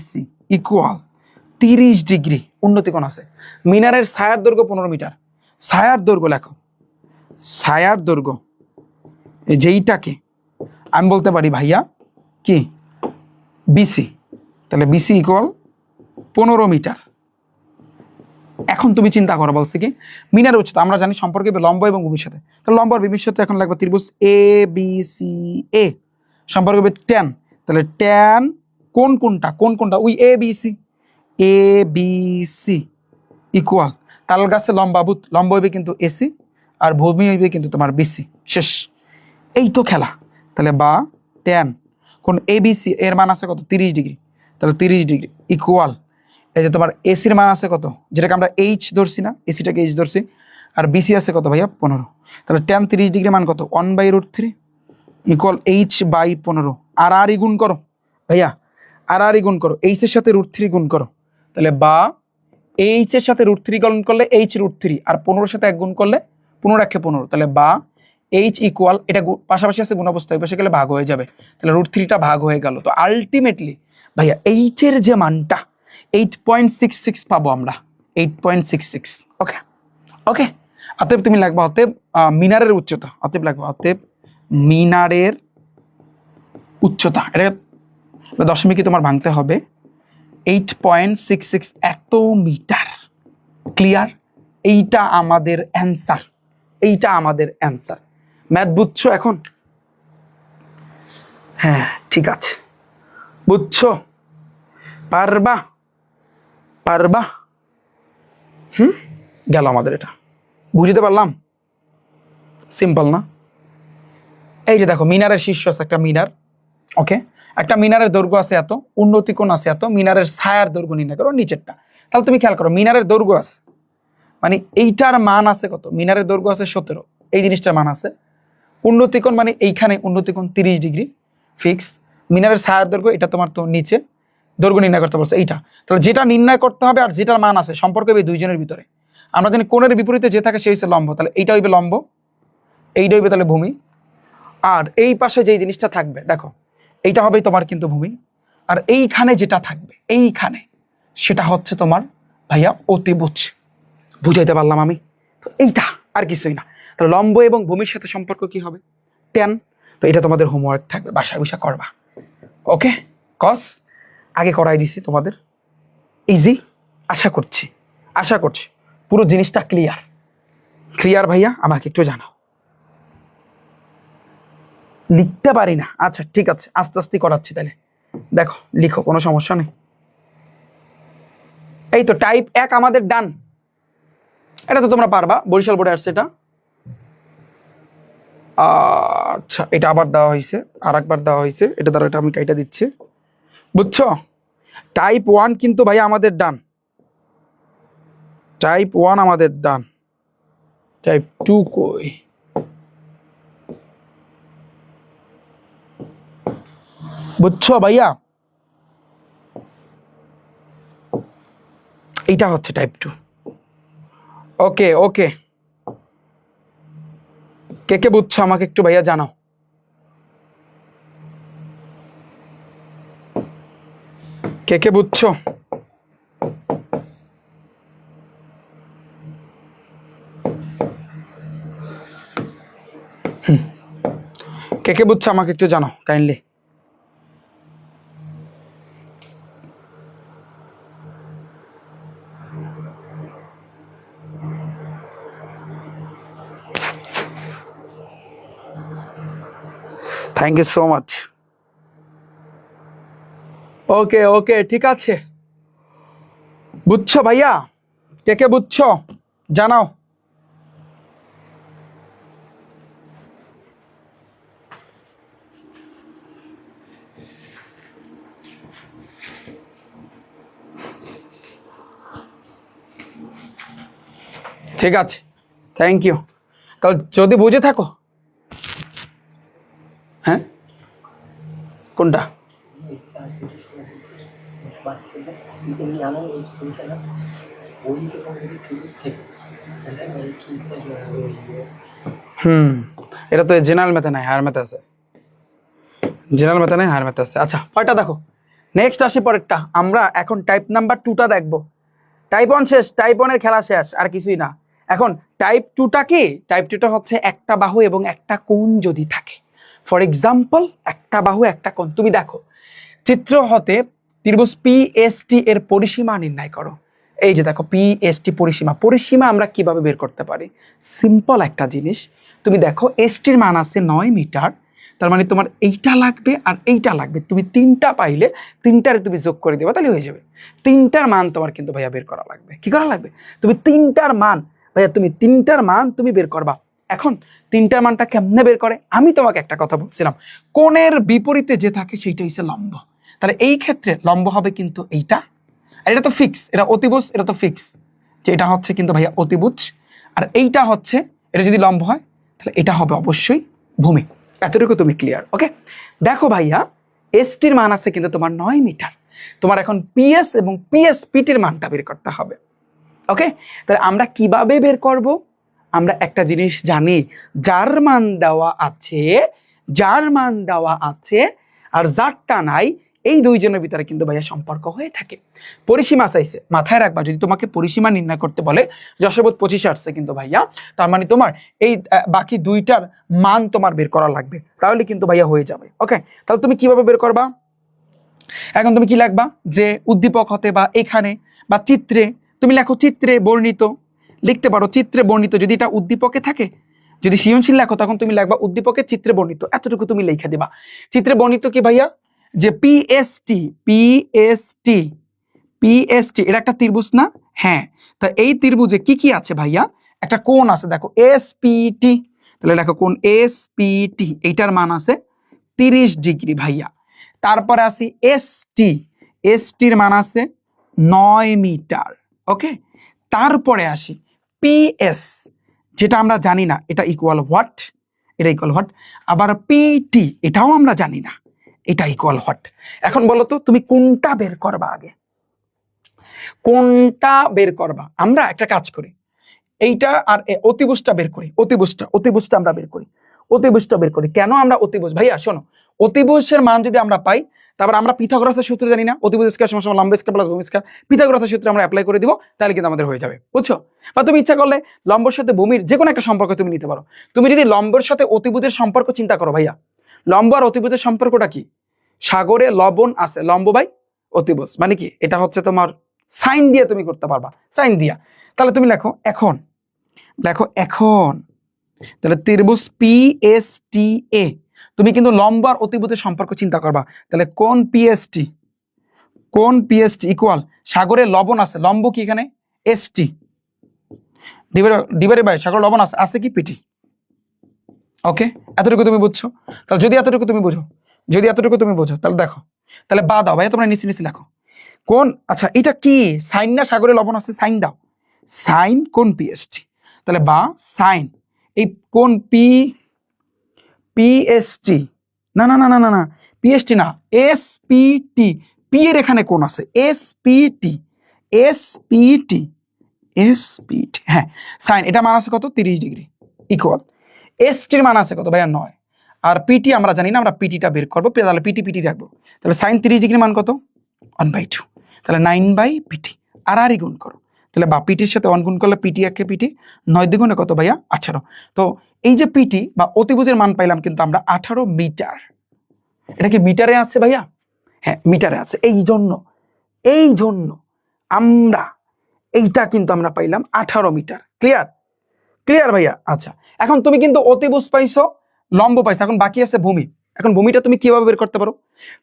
সি ইকুয়াল 30 ডিগ্রি উন্নতিকোণ আছে। মিনারের ছায়ার দৈর্ঘ্য 15 মিটার, ছায়ার দৈর্ঘ্য লেখো, ছায়ার দৈর্ঘ্য যেইটাকে আমি বলতে পারি ভাইয়া কি বিসি, তাহলে বিসি ইকুয়াল 15 মিটার। এখন তুমি চিন্তা করো, বলছে কি মিনারের উচ্চতা আমরা জানি সম্পর্কে লম্ব এবং ভূমির সাথে, তাহলে লম্ব আর ভূমির সাথে এখন লাগবে ত্রিভুজ এ বি সি এ, সম্পর্ক হবে ট্যান, তাহলে ট্যান কোনটা ওই এ বি সি ইকুয়াল তাল গাছে লম্ব হইবে কিন্তু এসি আর ভূমি হইবে কিন্তু তোমার বিসি, শেষ, এই তো খেলা। তাহলে বা ট্যান কোন এবিসি এর মান আছে কত 30 ডিগ্রি, তাহলে 30 ডিগ্রি ইকুয়াল এই যে তোমার এসির মান আছে কত, যেটাকে আমরা এইচ ধরছি না, এসিটাকে এইচ ধরছি, আর বিসি আছে কত ভাইয়া 15, তাহলে tan 30 ডিগ্রি মান কত 1/√3 ইকুয়াল এইচ বাই 15। আর গুণ করো ভাইয়া, আর গুণ করো, এইচ এর সাথে √3 গুণ করো, তাহলে বা এইচ এর সাথে √3 গুণ করলে এইচ √3 আর 15 সাথে 1 গুণ করলে 15 তাহলে বা এইচ ইকুয়াল এটা পাশাপাশি আছে গুণ অবস্থায় পাশে গেলে ভাগ হয়ে যাবে, তাহলে √3টা ভাগ হয়ে গেল। তো আলটিমেটলি ভাইয়া এইচ এর যে মানটা 8.66 পাবো আমরা, 8.66। ওকে ওকে, অতএব তুমি লাগবা অতএব মিনারের উচ্চতা, অতএব লাগবা অতএব মিনারের উচ্চতা, এটা দশমিকে তোমার ভাঙতে হবে 8.66 এত মিটার। ক্লিয়ার? এইটা আমাদের অ্যান্সার, এইটা আমাদের অ্যান্সার। ম্যাথ বুঝছো এখন? হ্যাঁ ঠিক আছে, বুঝছো? পারবা পারবা? গেল আমাদের এটা, বুঝতে পারলাম? সিম্পল না? এই যে দেখো মিনারের শীর্ষ আছে একটা মিনার, ওকে, একটা মিনারের দৈর্ঘ্য আছে এত, উন্নতি কোণ আছে এত, মিনারের ছায়ার দৈর্ঘ্য নির্ণয় করো নিচেরটা। তাহলে তুমি খেয়াল করো মিনারের দৈর্ঘ্য আছে মানে এইটার মান আছে কত, মিনারের দৈর্ঘ্য আছে 17, এই জিনিসটার মান আছে। উন্নতি কোণ মানে এইখানে উন্নতি কোণ 30 ডিগ্রি ফিক্স। মিনারের ছায়ার দৈর্ঘ্য এটা তোমার তো নিচে, দৈর্ঘ্য নির্ণয় করতে বলছে এইটা, তাহলে যেটা নির্ণয় করতে হবে আর যেটার মান আছে সম্পর্ক হবে দুইজনের ভিতরে। আমরা জানি কোণের বিপরীতে যে থাকে সেই হচ্ছে লম্ব, তাহলে এইটা হইবে লম্ব, এইটা হইবে তাহলে ভূমি। আর এই পাশে যেই জিনিসটা থাকবে দেখো এইটা হবে তোমার কিন্তু ভূমি, আর এইখানে যেটা থাকবে এইখানে সেটা হচ্ছে তোমার ভাইয়া অতিভুজ। বুঝাইতে পারলাম আমি? তো এইটা আর কিছুই না। তো লম্ব এবং ভূমির সাথে সম্পর্ক কি হবে? ট্যান। তো এটা তোমাদের হোমওয়ার্ক থাকবে, বাসায় বসে করবা। ওকে, কস আগে করাই দিছি তোমাদের, ইজি। আশা করছি পুরো জিনিসটা ক্লিয়ার। ক্লিয়ার ভাইয়া? আমাকে একটু জানাও। লিখতে পারি না, আচ্ছা ঠিক আছে, আস্তে আস্তে করাচ্ছি। তাহলে দেখো লিখো, কোনো সমস্যা নেই। এই তো টাইপ 1 আমাদের ডান, এটা তো তোমরা পারবা, বরিশাল বোর্ডে আসছে এটা। আচ্ছা এটা আবার দেওয়া হয়েছে, আর একবার দেওয়া হয়েছে, এটা দ্বারা এটা আমি কাইটা দিচ্ছি, বুঝছো? টাইপ 1 কিন্তু ভাইয়া আমাদের ডান, টাইপ 1 আমাদের ডান, টাইপ 2 কই? বুঝছো ভাইয়া? এইটা হচ্ছে টাইপ 2। ওকে ওকে, কে কে বুঝছো আমাকে একটু ভাইয়া জানাও। কে কে বুঝছো? কে কে বুঝছো আমাকে একটু জানাও kindly. Thank you so much. Okay okay ঠিক আছে, বুঝছো ভাইয়া? কে কে বুঝছো জানাও। ঠিক আছে, থ্যাংক ইউ। তাহলে যদি বুঝে থাকো, হ্যাঁ কোনটা? এটা তো জেনারেল ম্যাথে নাই, হায়ার ম্যাথে আছে। জেনারেল ম্যাথে নাই, হায়ার ম্যাথে আছে। আচ্ছা পরেরটা দেখো, নেক্সট আসি পরেরটা। আমরা এখন টাইপ নাম্বার 2টা দেখবো। টাইপ 1 শেষ, টাইপ 1 এর খেলা শেষ, আর কিছুই না। এখন টাইপ 2টা কি? টাইপ 2টা হচ্ছে একটা বাহু এবং একটা কোণ যদি থাকে। ফর এক্সাম্পল একটা বাহু একটা কোণ। তুমি দেখো চিত্র হতে ত্রিভুজ পিএসটি এর পরিসীমা নির্ণয় করো। এই যে দেখো পিএসটি পরিসীমা, পরিসীমা আমরা কিভাবে বের করতে পারি? সিম্পল একটা জিনিস, তুমি দেখো এসটির মান আছে 9 মিটার, তার মানে তোমার এইটা লাগবে আর এইটা লাগবে। তুমি 3টা পাইলে 3টারে তুমি যোগ করে দেবে, তাহলে হয়ে যাবে। 3টার মান তোমার কিন্তু ভাইয়া বের করা লাগবে। কি করা লাগবে? তুমি 3টার মান ভাইয়া, তুমি 3টার মান তুমি বের করবা। এখন তিনটার মানটা কেমনে বের করে? আমি তোমাকে একটা কথা বলছিলাম, কোণের বিপরীতে যে থাকে সেইটা হচ্ছে লম্ব। তাহলে এই ক্ষেত্রে লম্ব হবে কিন্তু এইটা, আর এটা তো ফিক্স, এটা অতিভুজ, এটা তো ফিক্স যে এটা হচ্ছে কিন্তু ভাইয়া অতিভুজ, আর এইটা হচ্ছে, এটা যদি লম্ব হয় তাহলে এটা হবে অবশ্যই ভূমি। এতটুকু তুমি ক্লিয়ার? ওকে, দেখো ভাইয়া এসটির মান আছে কিন্তু তোমার 9 মিটার। তোমার এখন পিএস এবং পিএসপিটির মানটা বের করতে হবে। ওকে, তাহলে আমরা কিভাবে বের করব? আমরা একটা জিনিস জানি, যার মান দেওয়া আছে, যার মান দেওয়া আছে আর যারটা নাই, এই দুইজনের ভিতরে কিন্তু ভাইয়া সম্পর্ক হয়ে থাকে। পরিসীমা চাইছে, মাথায় রাখবা, যদি তোমাকে পরিসীমা নির্ণয় করতে বলে, যশোবোধ 25 আসছে কিন্তু ভাইয়া, তার মানে তোমার এই বাকি দুইটার মান তোমার বের করা লাগবে, তাহলে কিন্তু ভাইয়া হয়ে যাবে। ওকে, তাহলে তুমি কিভাবে বের করবা? এখন তুমি কি লিখবা? যে উদ্দীপক হতে বা এখানে বা চিত্রে, তুমি লেখো চিত্রে বর্ণিত, লিখতে পারো চিত্রে বর্ণিত। যদি এটা উদ্দীপকে থাকে, যদি সৃজনশীল লেখো, তখন তুমি লিখবা উদ্দীপকে চিত্রে বর্ণিত, এতটুকু তুমি লিখে দিবা। চিত্রে বর্ণিত কি ভাইয়া? যে পিএসটি, পিএসটি, পিএসটি এটা একটা ত্রিভুজ না? হ্যাঁ, তা এই ত্রিভুজে কি কি আছে ভাইয়া? একটা কোণ আছে, দেখো এসপিটি, তাহলে লেখো কোণ এসপিটি, এইটার মান আছে 30 ডিগ্রি ভাইয়া। তারপরে আসি এসটি, এসটির মান আছে 9 মিটার। ওকে, তারপরে আসি পিএস, যেটা আমরা জানি না এটা ইকুয়াল হোয়াট, এটা ইকুয়াল হোয়াট। আবার পিটি, এটাও আমরা জানি না এটা ইকুয়াল হোয়াট। এখন বলো তো তুমি কোনটা বের করবা আগে? কোনটা বের করবা? আমরা একটা কাজ করি, এইটা আর অতিভুজটা বের করি, অতিভুজটা আমরা বের করি, অতিভুজটা বের করি। কেন আমরা অতিভুজ? ভাইয়া শোনো, অতিভুজের মান যদি আমরা পাই, তারপর আমরা পিথাগোরাসের সূত্র জানি না, অতিভুজ স্কয়ার সমান সমান লম্ব স্কয়ার প্লাস ভূমি স্কয়ার, পিথাগোরাসের সূত্র আমরা অ্যাপ্লাই করে দিব, তাহলে কিন্তু আমাদের হয়ে যাবে, বুঝছো? বা তুমি ইচ্ছা করলে লম্বের সাথে ভূমির যে কোনো একটা সম্পর্ক তুমি নিতে পারো। তুমি যদি লম্বের সাথে অতিভুজের সম্পর্ক চিন্তা করো ভাইয়া, লম্ব আর অতিভুজের সম্পর্কটা কি? সাগরে লবণ আছে, লম্ব বাই অতিভুজ, মানে কি? এটা হচ্ছে তোমার সাইন দিয়ে তুমি করতে পারবা, সাইন দিয়া। তাহলে তুমি লেখো এখন, লেখো এখন, তাহলে ত্রিভুজ পিএসটিএ, তুমি কিন্তু লম্ব আর অতিভুজের সম্পর্ক চিন্তা করবা। তাহলে কোণ পিএসটি, কোণ পিএসটি ইকুয়াল, সাগরে লবণ আছে, লম্ব কি এখানে? এসটি, ডিভাইডেড বাই সাগরে লবণ আছে, আছে কি? পিটি। ওকে, এতটুকু তুমি বুঝছো? তাহলে যদি এতটুকু তুমি বুঝো, যদি এতটুকু তুমি বুঝো, তাহলে দেখো, তাহলে বা দাও ভাইয়া, তোমরা নিচে নিচে লেখো কোন, আচ্ছা এটা কি সাইন না? সাগরে লবণ আছে, সাইন দাও, সাইন কোণ পিএসটি, তাহলে বা সাইন এই কোণ পিএসটি, না না না না না না, পিএসটি না, এসপিটি, পি এর এখানে কোণ আছে, এসপিটি, এসপিটি, এসপিটি, হ্যাঁ সাইন, এটা মান আছে কত? 30 ডিগ্রি ইকুয়াল, এসটির মান আছে কত ভাইয়া? 9, আর পিটি আমরা জানি না, আমরা পিটিটা বের করবো, তাহলে পিটি পিটি রাখবো। তাহলে সাইন 30 ডিগ্রি মান কত? 1/2, তাহলে 9/পিটি, আর গুণ করো, তাহলে বা পিটির সাথে 1 গুণ করলে পিটি একে পিটি, 9 দ্বিগুণে কত ভাইয়া? 18। তো এই যে পিটি বা অতিভুজের মান পাইলাম কিন্তু আমরা 18 মিটার। এটা কি মিটারে আছে ভাইয়া? হ্যাঁ মিটারে আছে, এই জন্য আমরা এইটা কিন্তু আমরা পাইলাম 18 মিটার। ক্লিয়ার? ক্লিয়ার ভাইয়া? আচ্ছা, এখন তুমি কিন্তু অতিভুজ পাইছো, লম্ব পাইছো, এখন বাকি আছে ভূমি। এখন ভূমিটা তুমি কিভাবে বের করতে পারো?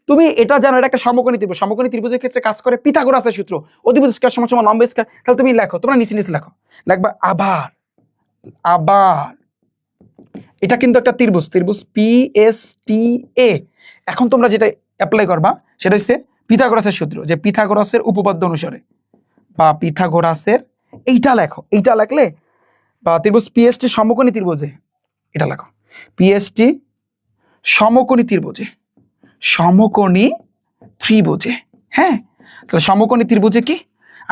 তুমি এটা জানো, এটা একটা সমকোণী ত্রিভুজ, সমকোণী ত্রিভুজের ক্ষেত্রে কাজ করে পিথাগোরাসের সূত্র, অতিভুজ স্কয়ার সমান সমান লম্ব স্কয়ার। তাহলে তুমি লেখো, তোমরা নিচে নিচে লেখো, লিখবা আবার, আবার এটা কিন্তু একটা ত্রিভুজ, ত্রিভুজ পিএসটিএ। এখন তোমরা যেটা অ্যাপ্লাই করবা সেটা হচ্ছে পিথাগোরাসের সূত্র, যে পিথাগোরাসের উপপাদ্য অনুসারে বা পিথাগোরাসের, এইটা লেখো, এইটা লেখলে বা ত্রিভুজ পিএসটি সমকোণী ত্রিভুজে, এটা লেখো পিএসটি সমকোণী ত্রিভুজে, সমকোণী ত্রিভুজে, হ্যাঁ। তাহলে সমকোণী ত্রিভুজে কি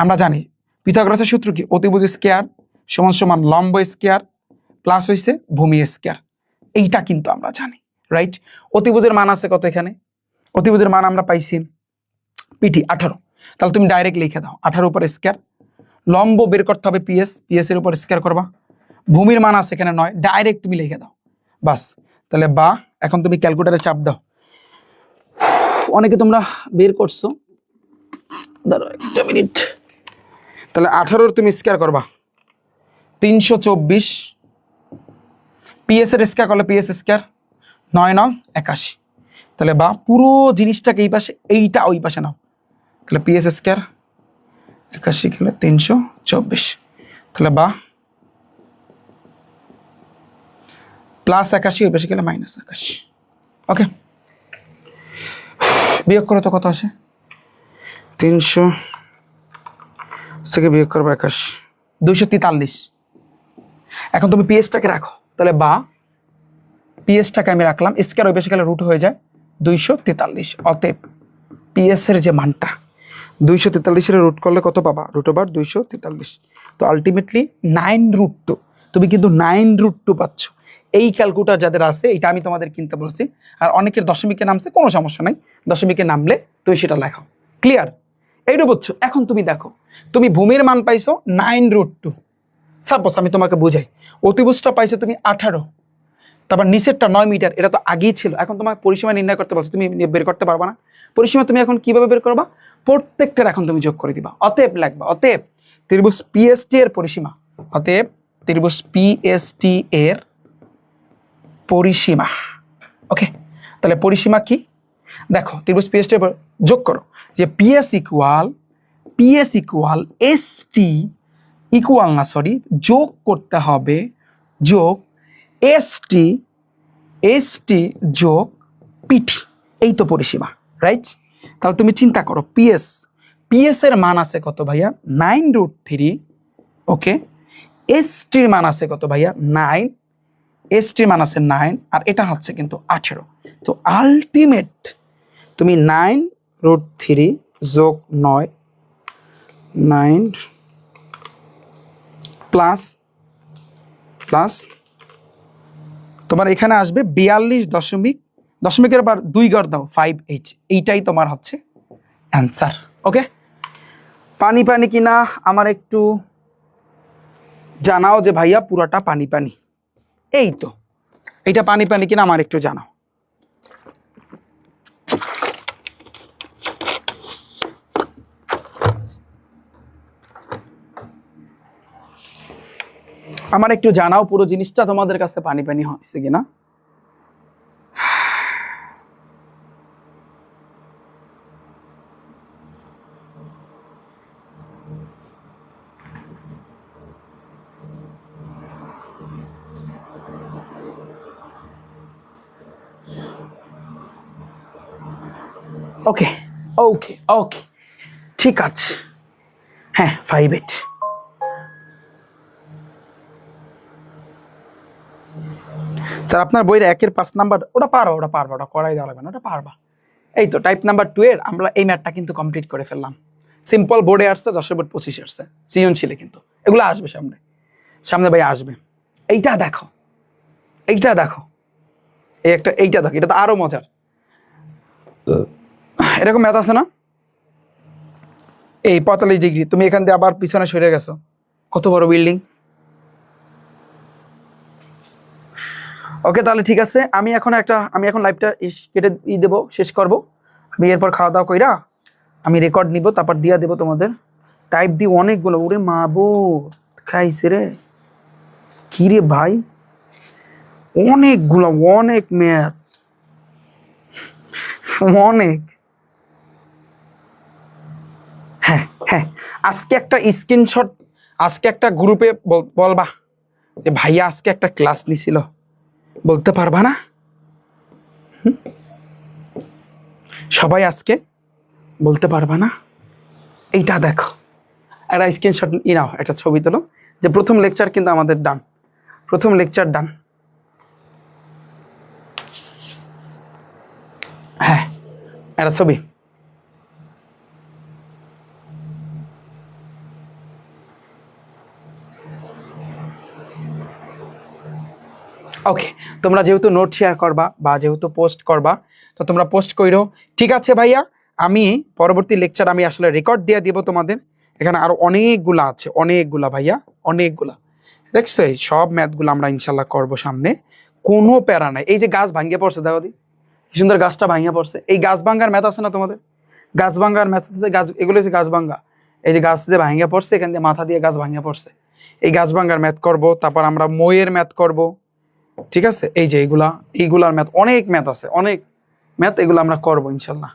আমরা জানি? পিথাগোরাসের সূত্র কি? অতিভুজ স্কয়ার সমান সমান লম্ব স্কয়ার প্লাস হইছে ভূমি স্কয়ার, এইটা কিন্তু আমরা জানি, রাইট? অতিভুজের মান আছে কত এখানে? অতিভুজের মান আমরা পাইছি পিটি 18, তাহলে তুমি ডাইরেক্ট লিখে দাও 18 উপর স্কয়ার, লম্ব বের করতে হবে পিএস, পিএস এর উপর স্কয়ার করবা, ভূমির মান আছে এখানে 9, ডাইরেক্ট তুমি লিখে দাও বাস। তাহলে বা এখন তুমি ক্যালকুলেটরে চাপ দাও, অনেকে তোমরা বের করছো, দাঁড়াও একটা মিনিট। তাহলে 18 তুমি স্কয়ার করবা 324, পিএস এর স্কয়ার করলে পিএস স্কয়ার 9 9 81, তাহলে বা পুরো জিনিসটাকে এই পাশে, এইটা ওই পাশে নাও, তাহলে পিএস স্কয়ার 81 গেলে 324, তাহলে বা +81 ওই পাশে গেলে -81। ওকে, বিয়োগ করো তো কত আসে? 300 থেকে বিয়োগ করবো 81, 243। এখন তুমি পিএসটাকে রাখো তাহলে, বা পিএসটাকে আমি রাখলাম, স্কয়ার ওই পাশে গেলে রুট হয়ে যায় 243। অতএব পিএস এর যে মানটা 243 এর রুট করলে কত পাবা? √243। তো আলটিমেটলি 9√2, তুমি কিন্তু 9√2 পাচ্ছ। এই ক্যালকুলেটর যাদের আছে, এটা আমি তোমাদের কিনতে বলছি। আর অনেকের দশমিকে নামছে, কোনো সমস্যা নাই, দশমিকে নামলে তুমি সেটা লেখো। ক্লিয়ার? এইটা বুঝছো? এখন তুমি দেখো, তুমি ভূমির মান পাইছো 9√2। সাপোজ আমি তোমাকে বুঝাই, অতিভুজটা পাইছো তুমি 18, তারপর নিচেরটা 9 মিটার, এটা তো আগেই ছিল। এখন তোমার পরিসীমা নির্ণয় করতে বলছো, তুমি বের করতে পারবা না পরিসীমা। তুমি এখন কিভাবে বের করবা? প্রত্যেকটার এখন তুমি যোগ করে দিবা। অতএব লাগবা, অতএব ত্রিভুজ পিএসটি এর পরিসীমা, অতএব ত্রিভুজ পিএসটি এর পরিসীমা। ওকে, তাহলে পরিসীমা কি দেখো, ত্রিভুজ পিএসটি এর যোগ করো যে পিএস ইকুয়াল এসটি ইকুয়াল না, সরি, যোগ করতে হবে, যোগ এসটি যোগ পিটি, এই তো পরিসীমা, রাইট? তাহলে তুমি চিন্তা করো, পিএস এর মান আছে কত ভাইয়া? 9√3। ওকে, এসটির মান আছে কত ভাইয়া? 9। এসটির মান আছে 9, আর এটা হচ্ছে কিন্তু 18। তো আলটিমেট তুমি 9√3 যোগ 9 প্লাস তোমার এখানে আসবে 42 দশমিকের আবার 2 গড় দাও 58। এইটাই তোমার হচ্ছে অ্যান্সার। ওকে, পানি পানি কিনা আমার একটু জানাও যে ভাইয়া পুরাটা পানি পানি। এই তো, এটা পানি পানি কিনা আমার একটু জানাও। আমার একটু জানাও পুরো জিনিসটা তোমাদের কাছে পানি পানি হয়েছে কিনা। ওকে ওকে ওকে, ঠিক আছে। হ্যাঁ, 58। স্যার আপনার বইয়ের 1-এর 5 নাম্বার, ওটা পারবা, ওটা করাই দেওয়া লাগবে না, ওটা পারবা। এই তো টাইপ নাম্বার 2 এর আমরা এই ম্যাথটা কিন্তু কমপ্লিট করে ফেললাম। সিম্পল বোর্ডে আসছে, 10 বোর্ড 25 আসছে, সৃজনশীলে কিন্তু এগুলো আসবে সামনে ভাই আসবে। এইটা দেখো, এই একটা, এইটা দেখো, এটা তো আরো মজার। এরকম ম্যাথ আছে না, এই 45 ডিগ্রি, তুমি এখান দিয়ে আবার পিছনে সরে গেছো, কত বড় বিল্ডিং। ওকে, তাহলে ঠিক আছে, আমি এখন লাইভটা কেটে দেবো, শেষ করব। আমি এরপর খাওয়া দাওয়া কইরা আমি রেকর্ড নিব, তারপর দিয়া দেবো তোমাদের। টাইপ দি অনেকগুলো, ওরে মাবো খাইছে রে, কি রে ভাই, অনেকগুলো, অনেক ম্যাথ, অনেক। হ্যাঁ হ্যাঁ, আজকে একটা স্ক্রিনশট, আজকে একটা গ্রুপে বলবা যে ভাইয়া আজকে একটা ক্লাস নিছিল, বলতে পারবা না? সবাই আজকে বলতে পারবা না? এইটা দেখো, একটা স্ক্রিনশট নাও, একটা ছবি তোলো যে প্রথম লেকচার কিন্তু আমাদের ডান, প্রথম লেকচার ডান। হ্যাঁ, একটা ছবি। ওকে, তোমরা যেহেতু নোট শেয়ার করবা বা যেহেতু পোস্ট করবা, তো তোমরা পোস্ট কইরো। ঠিক আছে ভাইয়া, আমি পরবর্তী লেকচার আমি আসলে রেকর্ড দিয়ে দিব তোমাদের। এখানে আরো অনেকগুলা আছে, অনেকগুলা ভাইয়া, অনেকগুলা। দেখছো, এই সব ম্যাথগুলো আমরা ইনশাল্লাহ করব সামনে, কোনো প্যারা নাই। এই যে গাছ ভাঙ্গে পড়ছে, দেখো দি কি সুন্দর গাছটা ভাঙ্গে পড়ছে। এই গাছ ভাঙ্গার ম্যাথ আছে না তোমাদের? গাছ ভাঙ্গার ম্যাথ আছে, গাছ, এগুলো হচ্ছে গাছ ভাঙ্গা। এই যে গাছ যে ভাঙ্গে পড়ছে, এখান দিয়ে মাথা দিয়ে গাছ ভাঙ্গে পড়ছে, এই গাছ ভাঙ্গার ম্যাথ করব। তারপর আমরা মইয়ের ম্যাথ করব। ঠিক আছে, এই যে এইগুলার ম্যাথ, অনেক ম্যাথ আছে, অনেক ম্যাথ, এগুলো আমরা করবো ইনশাল্লাহ।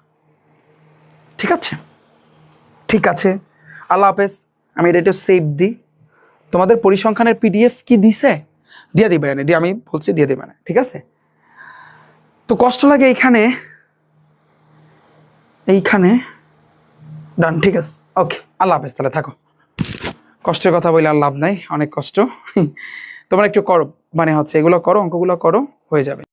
ঠিক আছে, ঠিক আছে, আল্লাহ হাফেজ। আমি এটা একটু সেভ দিই। তোমাদের পরিসংখ্যানের পিডিএফ কি দিছে? দিয়ে দিবে না, দিয়ে আমি বলছি দিয়ে দিবে না, ঠিক আছে? তো কষ্ট লাগে এইখানে ডান, ঠিক আছে, ওকে, আল্লাহ হাফেজ, তাহলে থাকো। কষ্টের কথা বলে আর লাভ নাই, অনেক কষ্ট। তোমরা একটু করো, মানে হচ্ছে এগুলো করো, অঙ্কগুলো করো, হয়ে যাবে।